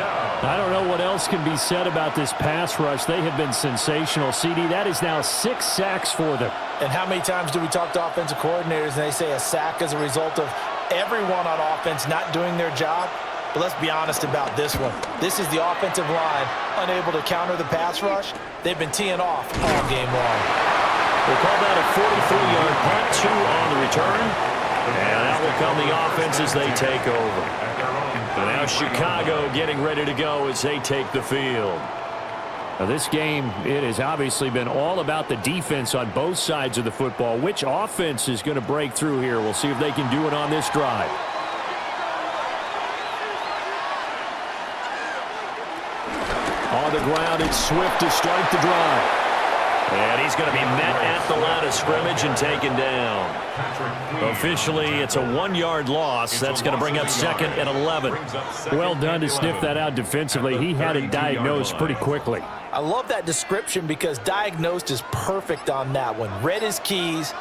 I don't know what else can be said about this pass rush. They have been sensational. CD, that is now 6 sacks for them. And how many times do we talk to offensive coordinators and they say a sack is a result of everyone on offense not doing their job? But let's be honest about this one. This is the offensive line unable to counter the pass rush. They've been teeing off all game long. We'll call that a 43-yard punt, 2 on the return. And that will come the offense as they take over. And now Chicago getting ready to go as they take the field. Now this game, it has obviously been all about the defense on both sides of the football. Which offense is going to break through here? We'll see if they can do it on this drive. On the ground, it's Swift to start the drive. And he's going to be met at the line of scrimmage and taken down. Officially, it's a 1-yard loss. That's going to bring up 2nd and 11. Well done to sniff that out defensively. He had it diagnosed pretty quickly. I love that description because diagnosed is perfect on that one. Read his keys,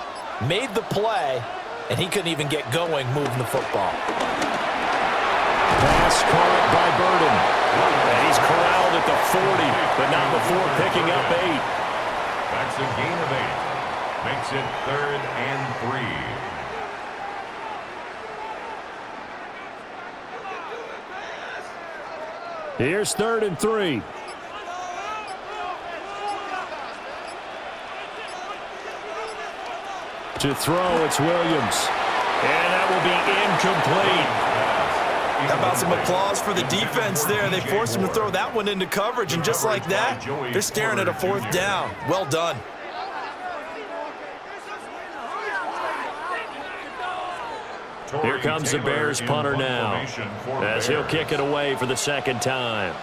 made the play, and he couldn't even get going moving the football. Pass caught by Burden. And he's corralled at the 40, but not before picking up 8. That's a gain of 8. Makes it 3rd and 3. Here's 3rd and 3. To throw, it's Williams. And that will be incomplete. How about some applause for the defense there? They forced him to throw that one into coverage, and just like that, they're staring at a 4th down. Well done. Here comes the Bears punter now as he'll kick it away for the 2nd time.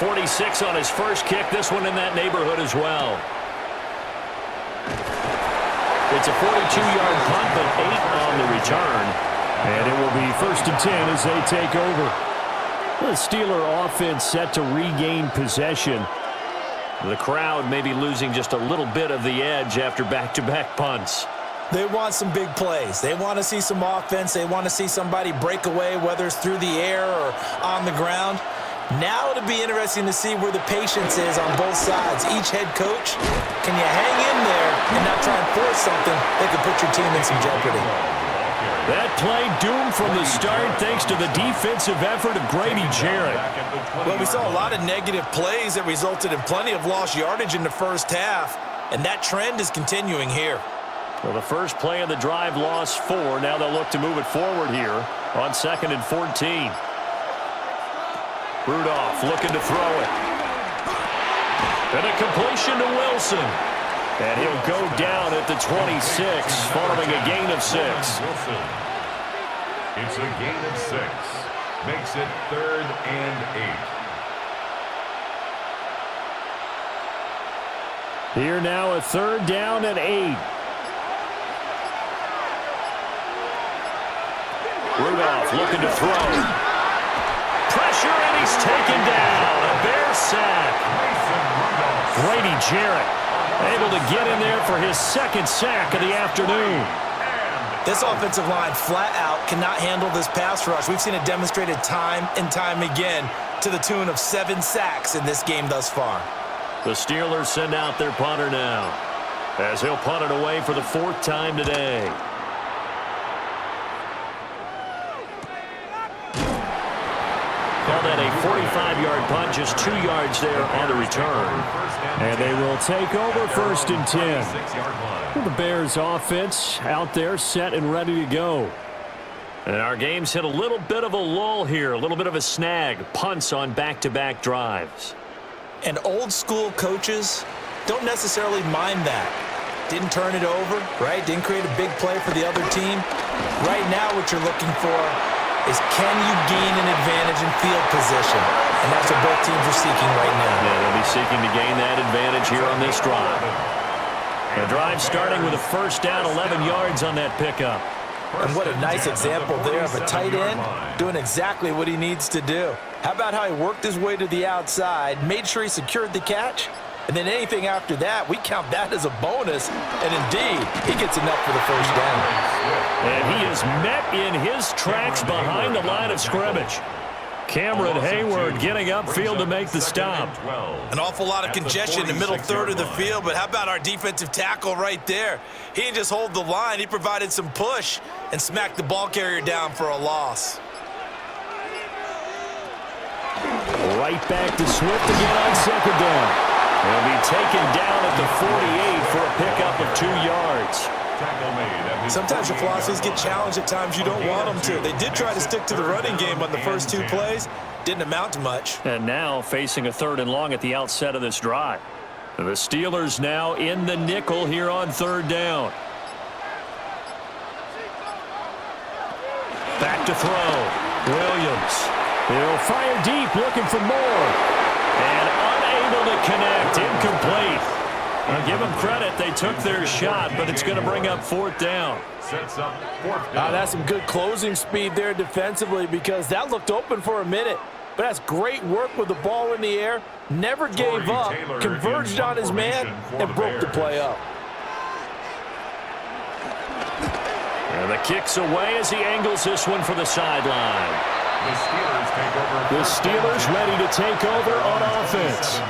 46 on his first kick. This one in that neighborhood as well. It's a 42-yard punt, but 8 on the return. And it will be 1st and 10 as they take over. The Steeler offense set to regain possession. The crowd may be losing just a little bit of the edge after back-to-back punts. They want some big plays. They want to see some offense. They want to see somebody break away, whether it's through the air or on the ground. Now it'll be interesting to see where the patience is on both sides. Each head coach, can you hang in there and not try and force something that could put your team in some jeopardy? That play doomed from the start thanks to the defensive effort of Grady Jarrett. Well, we saw a lot of negative plays that resulted in plenty of lost yardage in the first half, and that trend is continuing here. Well, the first play of the drive lost 4. Now they'll look to move it forward here on 2nd and 14. Rudolph looking to throw it. And a completion to Wilson. And he'll go down at the 26 following a gain of 6. It's a gain of 6. Makes it 3rd and 8. Here now a 3rd down and 8. Rudolph looking to throw. Pressure, and he's taken down. A Bear sack. Grady Jarrett able to get in there for his 2nd sack of the afternoon. This offensive line flat out cannot handle this pass rush. We've seen it demonstrated time and time again to the tune of 7 sacks in this game thus far. The Steelers send out their punter now as he'll punt it away for the 4th time today. Call that a 45-yard punt, just 2 yards there on the return. And they will take over 1st and 10. The Bears offense out there set and ready to go. And our game's hit a little bit of a lull here, a little bit of a snag. Punts on back-to-back drives. And old-school coaches don't necessarily mind that. Didn't turn it over, right? Didn't create a big play for the other team. Right now what you're looking for is can you gain an advantage in field position? And that's what both teams are seeking right now. Yeah, they'll be seeking to gain that advantage here on this drive. The drive starting with a 1st down, 11 yards on that pickup. And what a nice example there of a tight end doing exactly what he needs to do. How about how he worked his way to the outside, made sure he secured the catch, and then anything after that, we count that as a bonus. And indeed, he gets enough for the 1st down. And he is met in his tracks behind the line of scrimmage. Cameron Hayward getting upfield to make the stop. An awful lot of congestion in the middle 3rd of the field, but how about our defensive tackle right there? He didn't just hold the line, he provided some push and smacked the ball carrier down for a loss. Right back to Swift again on 2nd down. He'll be taken down at the 48 for a pickup of 2 yards. Sometimes your philosophies get challenged at times you don't want them to. They did try to stick to the running game on the first 2 plays. Didn't amount to much. And now facing a 3rd and long at the outset of this drive. The Steelers now in the nickel here on 3rd down. Back to throw. Williams. He'll fire deep, looking for more. And unable to connect. Incomplete. I'll give them credit. They took their shot, but it's going to bring up 4th down. Sets up 4th down. That's some good closing speed there defensively because that looked open for a minute. But that's great work with the ball in the air. Never gave up, converged on his man, and broke the play up. And the kick's away as he angles this one for the sideline. The Steelers ready to take over on offense.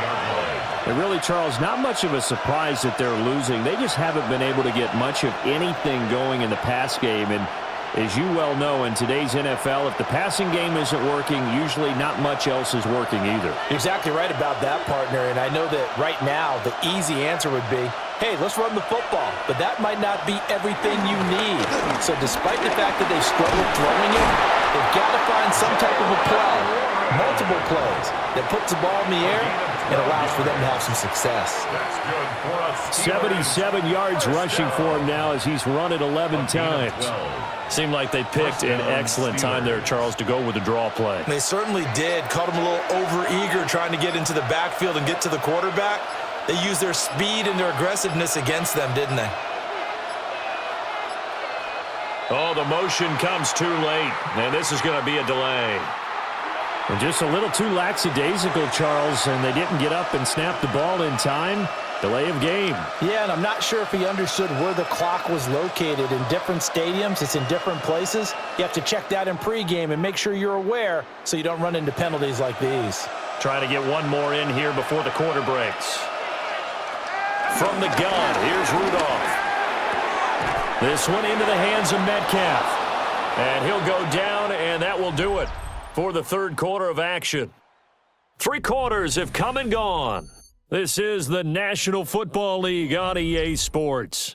And really, Charles, not much of a surprise that they're losing. They just haven't been able to get much of anything going in the pass game. And as you well know, in today's NFL, if the passing game isn't working, usually not much else is working either. You're exactly right about that, partner. And I know that right now the easy answer would be, hey, let's run the football. But that might not be everything you need. So despite the fact that they've struggled throwing it, they've got to find some type of a play, multiple plays, that puts the ball in the air and allows for them to have some success. 77 yards rushing for him now as he's run it 11 times. Seemed like they picked an excellent time there, Charles, to go with the draw play. They certainly did. Caught him a little over-eager trying to get into the backfield and get to the quarterback. They used their speed and their aggressiveness against them, didn't they? Oh, the motion comes too late, and this is going to be a delay. And just a little too lackadaisical, Charles, and they didn't get up and snap the ball in time. Delay of game. Yeah, and I'm not sure if he understood where the clock was located. In different stadiums, it's in different places. You have to check that in pregame and make sure you're aware so you don't run into penalties like these. Trying to get one more in here before the quarter breaks. From the gun, here's Rudolph. This one into the hands of Metcalf. And he'll go down, and that will do it for the third quarter of action. 3 quarters have come and gone. This is the National Football League on EA Sports.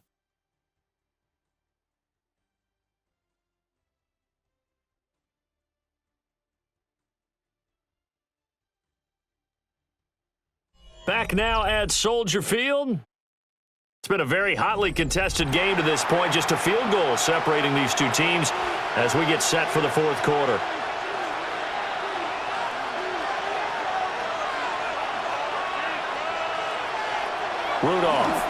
Back now at Soldier Field. It's been a very hotly contested game to this point. Just a field goal separating these two teams as we get set for the fourth quarter. Rudolph.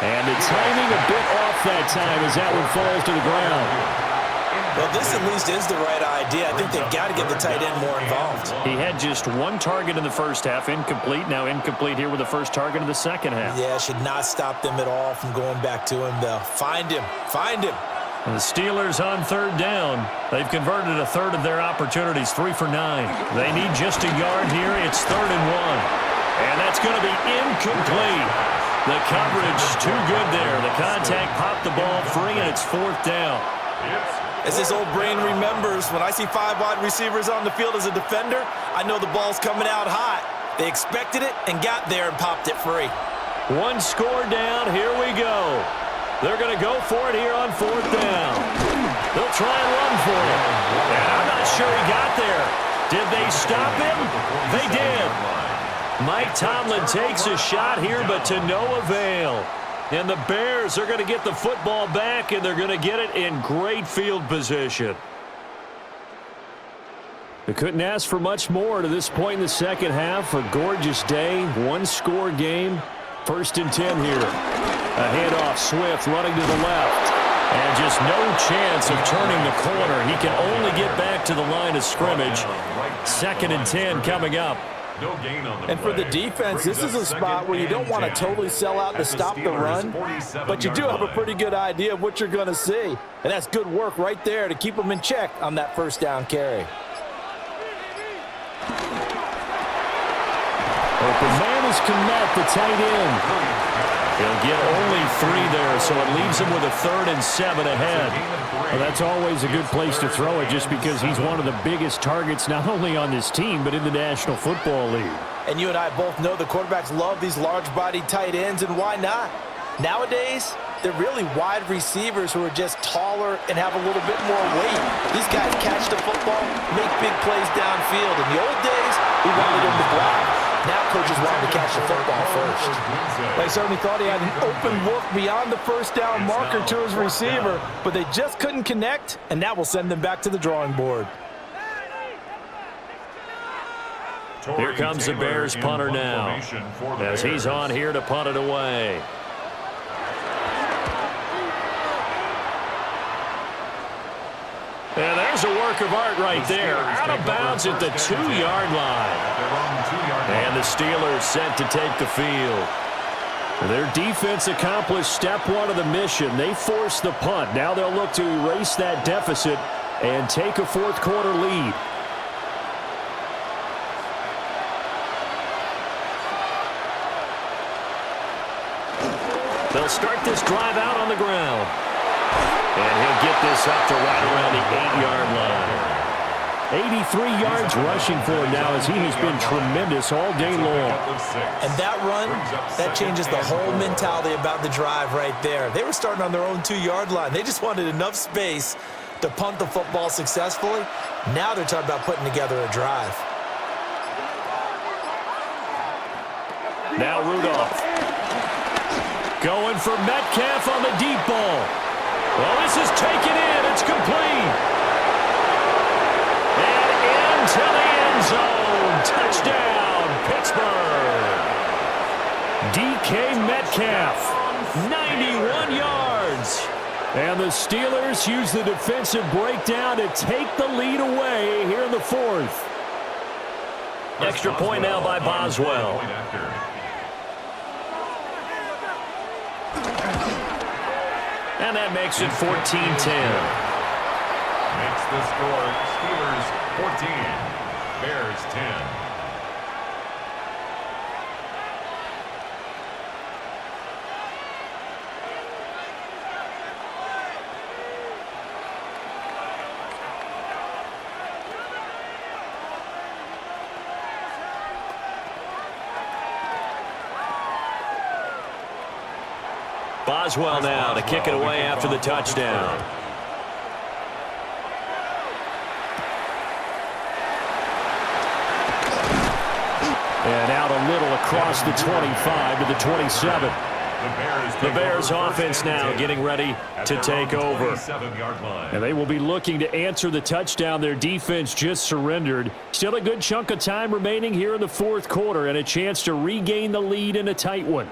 And the timing a bit off that time as that one falls to the ground. Well, this at least is the right idea. I think they've got to get the tight end more involved. He had just one target in the first half, incomplete. Now incomplete here with the first target of the second half. Yeah, should not stop them at all from going back to him, though. Find him. Find him. And the Steelers on third down. They've converted a third of their opportunities, 3 for 9. They need just a yard here. It's 3rd and 1. And that's going to be incomplete. The coverage too good there. The contact popped the ball free, and it's 4th down. As this old brain remembers, when I see 5 wide receivers on the field as a defender, I know the ball's coming out hot. They expected it and got there and popped it free. 1 score down. Here we go. They're going to go for it here on 4th down. They'll try and run for it. And I'm not sure he got there. Did they stop him? They did. Mike Tomlin takes a shot here, but to no avail. And the Bears are going to get the football back, and they're going to get it in great field position. They couldn't ask for much more to this point in the second half. A gorgeous day, 1-score game. 1st and 10 here. A handoff, Swift running to the left. And just no chance of turning the corner. He can only get back to the line of scrimmage. 2nd and 10 coming up. And for the defense, this is a spot where you don't want to totally sell out to stop the run, but you do have a pretty good idea of what you're going to see. And that's good work right there to keep them in check on that 1st down carry. Open man is Kmet, the tight end. He'll get only 3 there, so it leaves him with a 3rd and 7 ahead. Well, that's always a good place to throw it just because he's one of the biggest targets not only on this team but in the National Football League. And you and I both know the quarterbacks love these large-bodied tight ends, and why not? Nowadays, they're really wide receivers who are just taller and have a little bit more weight. These guys catch the football, make big plays downfield. In the old days, we wanted them to block. Now coaches wanted to catch the football first. They certainly thought he had an open look beyond the 1st down marker to his receiver, but they just couldn't connect, and that will send them back to the drawing board. Here comes the Bears punter now as he's on here to punt it away. And there's a work of art right there. Out of bounds at the 2-yard line. And the Steelers set to take the field. Their defense accomplished step 1 of the mission. They forced the punt. Now they'll look to erase that deficit and take a 4th quarter lead. They'll start this drive out on the ground. And he'll get this up to right around the 8-yard line. 83 yards rushing for him now, as he has been tremendous all day long. And that run, that changes the whole mentality about the drive right there. They were starting on their own 2-yard line. They just wanted enough space to punt the football successfully. Now they're talking about putting together a drive. Now Rudolph. Going for Metcalf on the deep ball. Well, this is taken in. It's complete. And into the end zone. Touchdown, Pittsburgh. DK Metcalf, 91 yards. And the Steelers use the defensive breakdown to take the lead away here in the fourth. Extra point now by Boswell. And that makes it 14-10. Makes the score Steelers 14, Bears 10. Boswell now to kick it away after the touchdown. And out a little across the 25 to the 27. The Bears offense now getting ready to take over. And they will be looking to answer the touchdown their defense just surrendered. Still a good chunk of time remaining here in the fourth quarter and a chance to regain the lead in a tight one.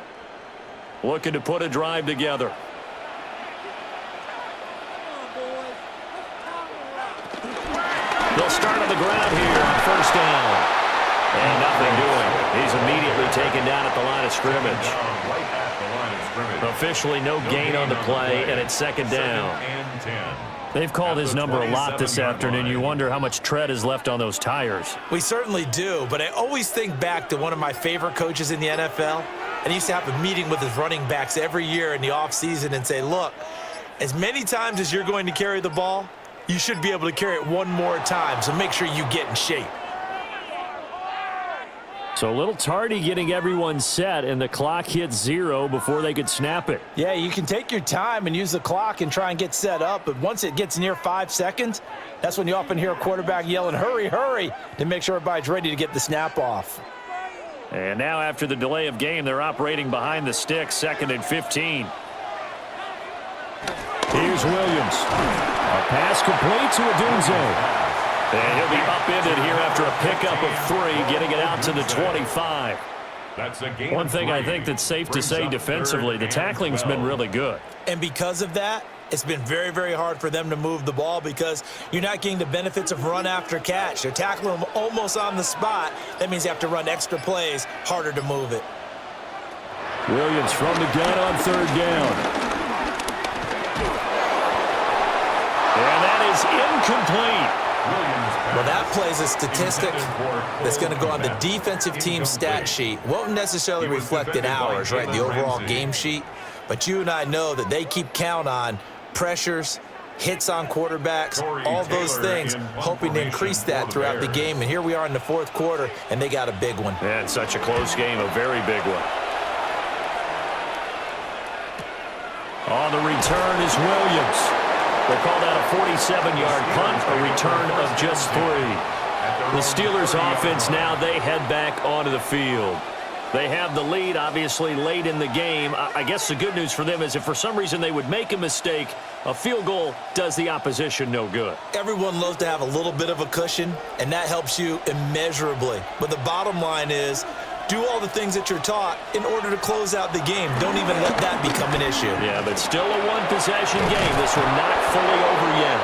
Looking to put a drive together. They'll start on the ground here on first down. And nothing doing. He's immediately taken down at the line of scrimmage. Officially no gain on the play, and it's second down. They've called his number a lot this afternoon. You wonder how much tread is left on those tires. We certainly do, but I always think back to one of my favorite coaches in the NFL. And he used to have a meeting with his running backs every year in the offseason and say, look, as many times as you're going to carry the ball, you should be able to carry it one more time, so make sure you get in shape. So a little tardy getting everyone set, and the clock hits 0 before they could snap it. Yeah, you can take your time and use the clock and try and get set up, but once it gets near 5 seconds, that's when you often hear a quarterback yelling, hurry, hurry, to make sure everybody's ready to get the snap off. And now after the delay of game, they're operating behind the sticks, 2nd and 15. Here's Williams. A pass complete to Odunze. And he'll be upended here after a pickup of 3, getting it out to the 25. One thing I think that's safe to say defensively, the tackling's been really good. And because of that, it's been very, very hard for them to move the ball because you're not getting the benefits of run after catch. They're tackling them almost on the spot. That means you have to run extra plays, harder to move it. Williams from the gun on 3rd down. And that is incomplete. Well, that plays a statistic that's going to go on the defensive team stat sheet. Won't necessarily reflect in ours, right, the overall game sheet. But you and I know that they keep count on pressures, hits on quarterbacks, all those things, hoping to increase that throughout the game. And here we are in the fourth quarter, and they got a big one. And such a close game, a very big one. On the return is Williams. They call that a 47-yard punt, a return of just 3. The Steelers offense now, they head back onto the field. They have the lead, obviously, late in the game. I guess the good news for them is if for some reason they would make a mistake, a field goal does the opposition no good. Everyone loves to have a little bit of a cushion, and that helps you immeasurably. But the bottom line is, do all the things that you're taught in order to close out the game. Don't even let that become an issue. Yeah, but still a one-possession game. This one not fully over yet.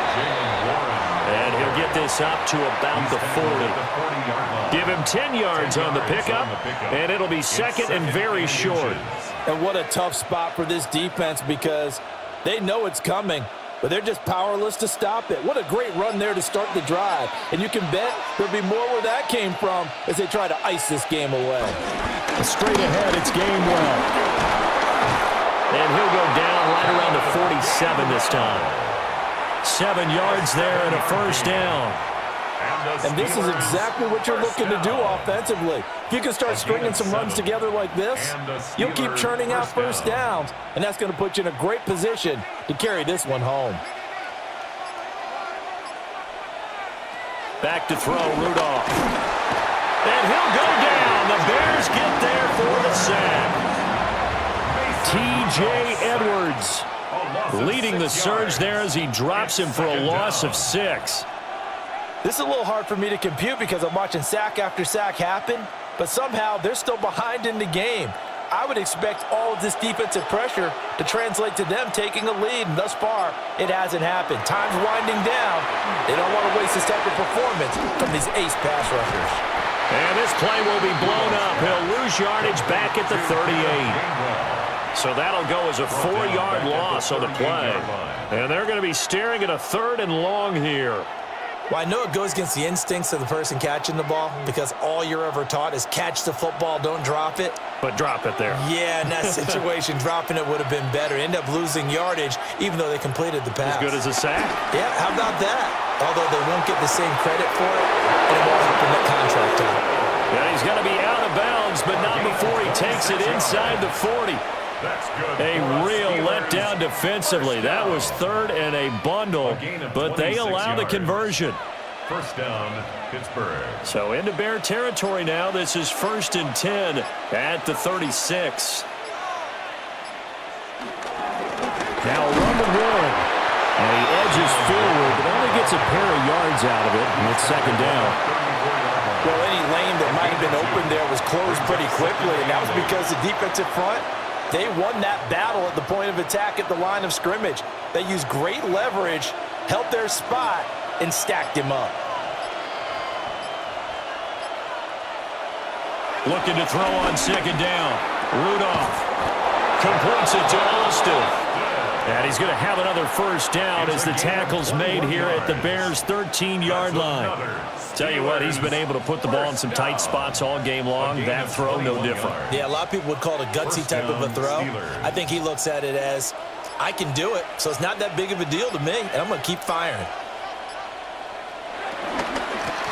And he'll get this up to about the 40. Give him 10 yards on the pickup, and it'll be second and very short. And what a tough spot for this defense because they know it's coming, but they're just powerless to stop it. What a great run there to start the drive. And you can bet there'll be more where that came from as they try to ice this game away. Straight ahead, it's Gainwell. And he'll go down right around the 47 this time. 7 yards there and a first down. And this is exactly what you're looking to do offensively. If you can start stringing some runs together like this, you'll keep churning out first downs, and that's going to put you in a great position to carry this one home. Back to throw, Rudolph. And he'll go down. The Bears get there for the sack. T.J. Edwards leading the surge there as he drops him for a loss of 6. This is a little hard for me to compute because I'm watching sack after sack happen, but somehow they're still behind in the game. I would expect all of this defensive pressure to translate to them taking a lead, and thus far, it hasn't happened. Time's winding down. They don't want to waste this type of performance from these ace pass rushers. And this play will be blown up. He'll lose yardage back at the 38. So that'll go as a 4-yard loss on the play. And they're going to be staring at a 3rd and long here. Well, I know it goes against the instincts of the person catching the ball because all you're ever taught is catch the football, don't drop it. But drop it there. Yeah, in that situation, dropping it would have been better. End up losing yardage even though they completed the pass. As good as a sack? Yeah, how about that? Although they won't get the same credit for it, and it won't happen that contract time. Yeah, he's going to be out of bounds, but not before he takes it inside the 40. A real letdown defensively. That was 3rd and a bundle, but they allow the conversion. First down, Pittsburgh. So into Bear territory now. This is 1st and 10 at the 36. Now run the one. And he edges forward, but only gets a pair of yards out of it, and it's 2nd down. Well, any lane that might have been open there was closed pretty quickly, and that was because the defensive front, they won that battle at the point of attack at the line of scrimmage. They used great leverage, held their spot, and stacked him up. Looking to throw on 2nd down. Rudolph completes it to Austin. And he's going to have another first down as the tackle's made here at the Bears' 13-yard line. Tell you what, he's been able to put the ball in some tight spots all game long. That throw, no different. Yeah, a lot of people would call it a gutsy type of a throw. I think he looks at it as, I can do it, so it's not that big of a deal to me, and I'm going to keep firing.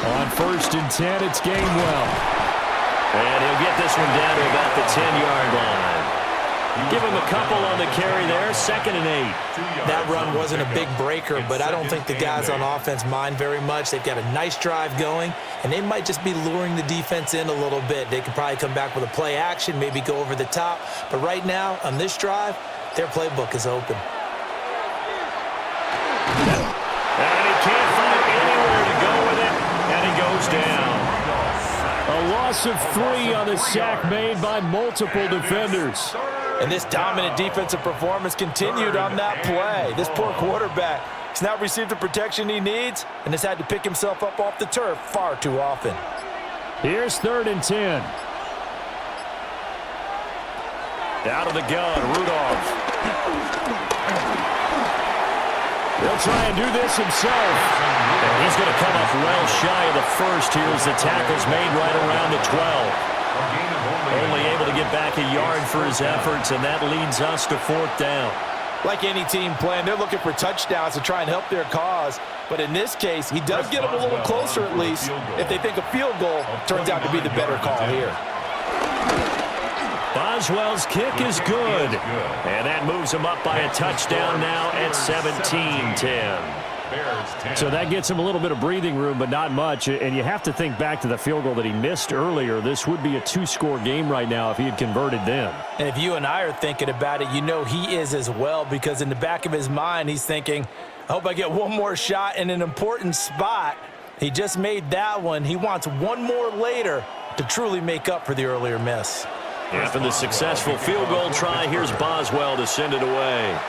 On 1st and 10, it's Gainwell. And he'll get this one down to about the 10-yard line. Give him a couple on the carry there, 2nd and 8. That run wasn't a big breaker, but I don't think the guys on offense mind very much. They've got a nice drive going, and they might just be luring the defense in a little bit. They could probably come back with a play action, maybe go over the top. But right now, on this drive, their playbook is open. And he can't find anywhere to go with it, and he goes down. A loss of 3 on the sack made by multiple defenders. And this dominant defensive performance continued on that play. This poor quarterback has not received the protection he needs and has had to pick himself up off the turf far too often. Here's 3rd and 10. Out of the gun, Rudolph. He'll try and do this himself. And he's going to come up well shy of the first here as the tackle's made right around the 12. Only able to get back a yard for his efforts, and that leads us to 4th down. Like any team playing, they're looking for touchdowns to try and help their cause. But in this case, he does get them a little closer at least if they think a field goal turns out to be the better call here. Boswell's kick is good. And that moves him up by a touchdown now at 17-10. So that gets him a little bit of breathing room, but not much. And you have to think back to the field goal that he missed earlier. This would be a 2-score game right now if he had converted then. And if you and I are thinking about it, you know he is as well, because in the back of his mind, he's thinking, I hope I get one more shot in an important spot. He just made that one. He wants one more later to truly make up for the earlier miss. After the successful field goal try, here's Boswell to send it away.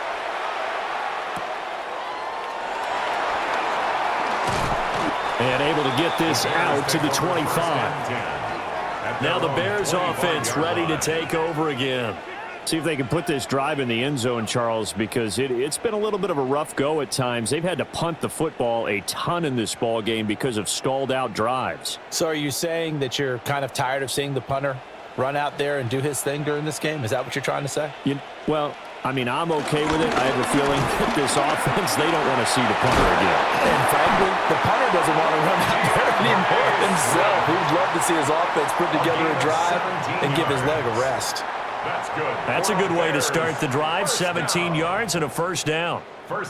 And able to get this out to the 25. Now the Bears offense ready to take over again. See if they can put this drive in the end zone, Charles, because it's been a little bit of a rough go at times. They've had to punt the football a ton in this ball game because of stalled out drives. So are you saying that you're kind of tired of seeing the punter run out there and do his thing during this game? Is that what you're trying to say? Well, I mean, I'm okay with it. I have a feeling that this offense, they don't want to see the punter again. And frankly, the punter doesn't want to run out there anymore himself. He'd love to see his offense put together a drive and give his leg a rest. That's good. That's a good way to start the drive. 17 yards and a first down.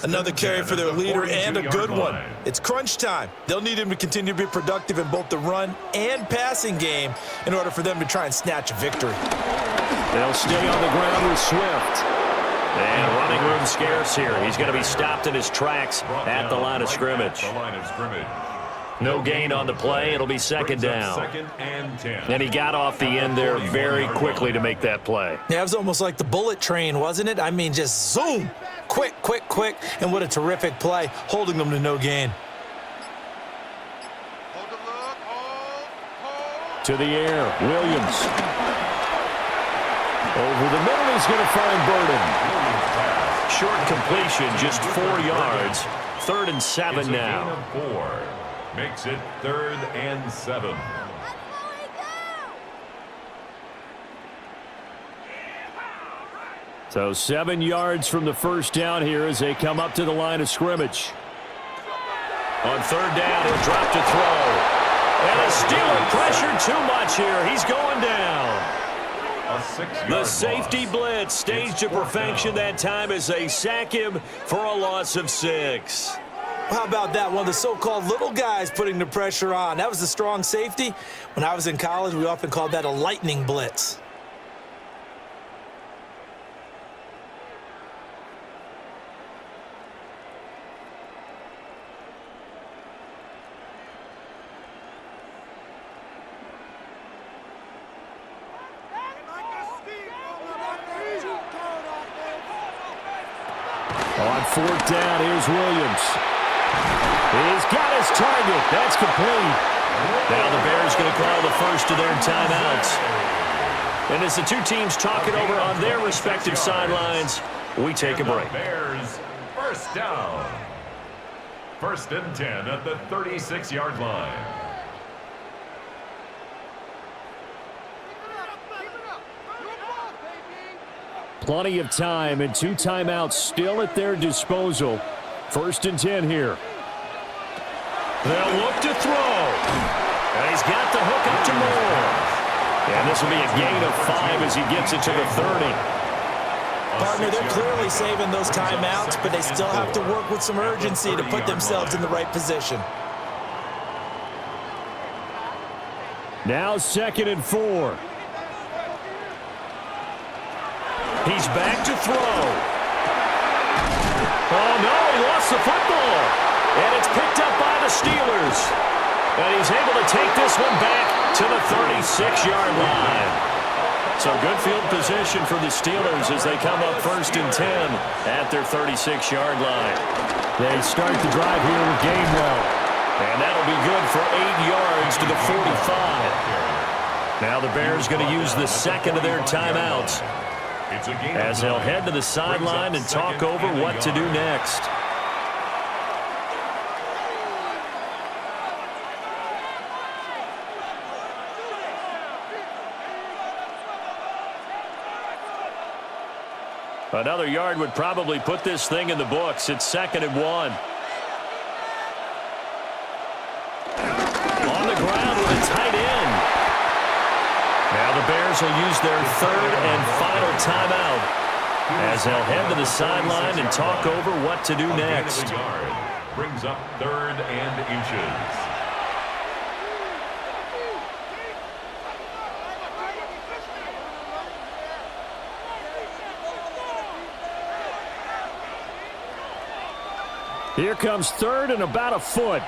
Another carry for their leader and a good one. It's crunch time. They'll need him to continue to be productive in both the run and passing game in order for them to try and snatch a victory. They'll stay on the ground with Swift. And running room scarce here. He's going to be stopped in his tracks at the line of scrimmage. No gain on the play. It'll be second down. Second and 10. And he got off the end there very quickly to make that play. Yeah, it was almost like the bullet train, wasn't it? I mean, just zoom. Quick, quick, quick. And what a terrific play, holding them to no gain. To the air, Williams. Over the middle, he's going to find Burden. Short completion, just 4 yards. 3rd and 7 now. It's a gain of 4. Makes it 3rd and 7. So 7 yards from the first down here as they come up to the line of scrimmage. On 3rd down, he'll drop to throw. And a Steeler pressure too much here. He's going down. The safety blitz staged to perfection that time as they sack him for a loss of 6. How about that? One of the so-called little guys putting the pressure on. That was the strong safety. When I was in college, we often called that a lightning blitz. On 4th down, here's Williams. He's got his target. That's complete. Now the Bears going to call the first of their timeouts. And as the two teams talk it over on their respective sidelines, we take a break. Bears first down. 1st and 10 at the 36-yard line. Plenty of time and 2 timeouts still at their disposal. 1st and 10 here. They'll look to throw. And he's got the hook up to Moore. And this will be a gain of 5 as he gets it to the 30. Partner, they're clearly saving those timeouts, but they still have to work with some urgency to put themselves in the right position. Now 2nd and 4. He's back to throw. Oh, no, he lost the football. And it's picked up by the Steelers. And he's able to take this one back to the 36-yard line. So good field position for the Steelers as they come up 1st and 10 at their 36-yard line. They start the drive here with Gainwell. And that'll be good for 8 yards to the 45. Now the Bears going to use the second of their timeouts as they'll head to the sideline and talk over what to do next. Another yard would probably put this thing in the books. It's 2nd and 1. On the ground with a tight end. Now the Bears will use their 3rd and final timeout as they'll head to the sideline and talk over what to do next. Brings up 3rd and inches. Here comes 3rd and about a foot.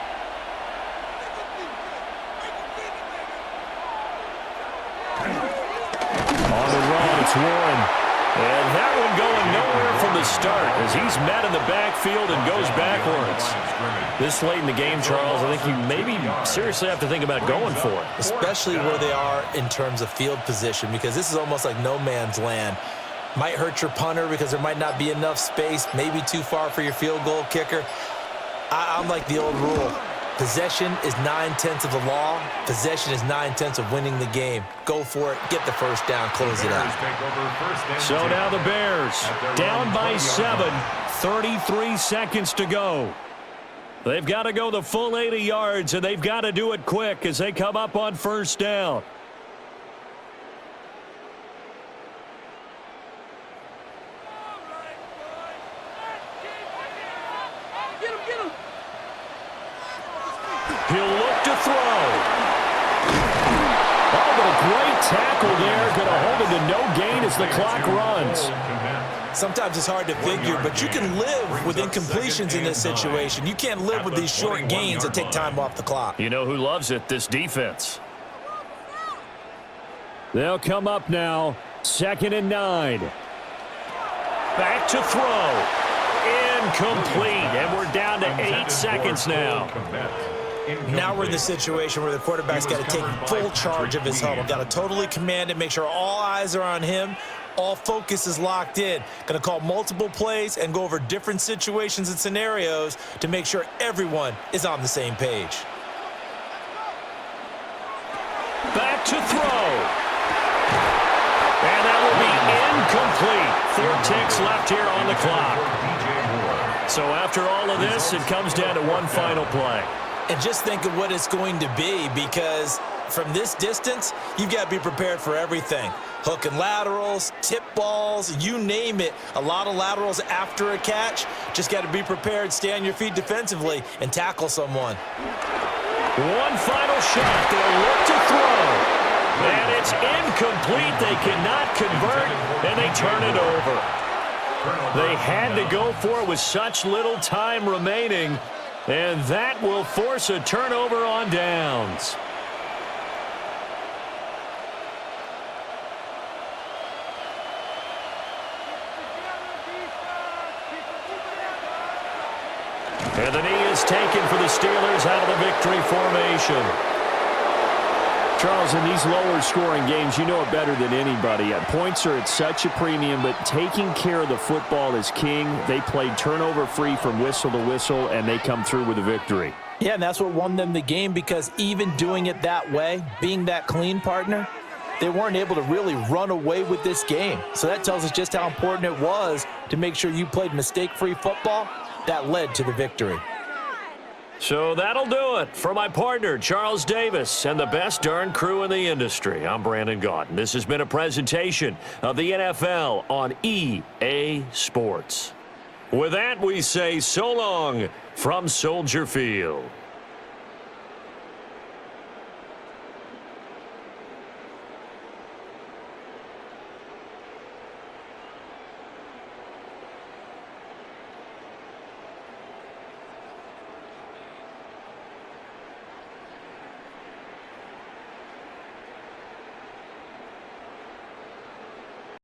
On the run, it's Warren. And that one going nowhere from the start as he's met in the backfield and goes backwards. This late in the game, Charles, I think you maybe seriously have to think about going for it. Especially where they are in terms of field position, because this is almost like no man's land. Might hurt your punter because there might not be enough space, maybe too far for your field goal kicker. I'm like the old rule. Possession is 9/10 of the law. Possession is 9/10 of winning the game. Go for it. Get the first down. Close it out. So now the Bears down by 7. 33 seconds to go. They've got to go the full 80 yards, and they've got to do it quick as they come up on first down. He'll look to throw. Oh, but a great tackle there. Going to hold him to no gain as the clock runs. Sometimes it's hard to figure, but you can live with incompletions in this situation. You can't live with these short gains that take time off the clock. You know who loves it? This defense. They'll come up now. 2nd and 9. Back to throw. Incomplete. And we're down to 8 seconds now. Now we're in the situation where the quarterback's got to take full charge of his huddle. Got to totally command it, make sure all eyes are on him. All focus is locked in. Going to call multiple plays and go over different situations and scenarios to make sure everyone is on the same page. Back to throw. And that will be incomplete. 4 ticks left here on the clock. So after all of this, it comes down to one final play. And just think of what it's going to be, because from this distance, you've got to be prepared for everything. Hook and laterals, tip balls, you name it. A lot of laterals after a catch. Just got to be prepared, stay on your feet defensively, and tackle someone. One final shot. They'll look to throw. And it's incomplete. They cannot convert, and they turn it over. They had to go for it with such little time remaining, and that will force a turnover on downs. And the knee is taken for the Steelers out of the victory formation. Charles, in these lower-scoring games, you know it better than anybody. Points are at such a premium, but taking care of the football is king. They played turnover-free from whistle to whistle, and they come through with a victory. Yeah, and that's what won them the game, because even doing it that way, being that clean partner, they weren't able to really run away with this game. So that tells us just how important it was to make sure you played mistake-free football. That led to the victory. So that'll do it for my partner, Charles Davis, and the best darn crew in the industry. I'm Brandon Gaudin. This has been a presentation of the NFL on EA Sports. With that, we say so long from Soldier Field.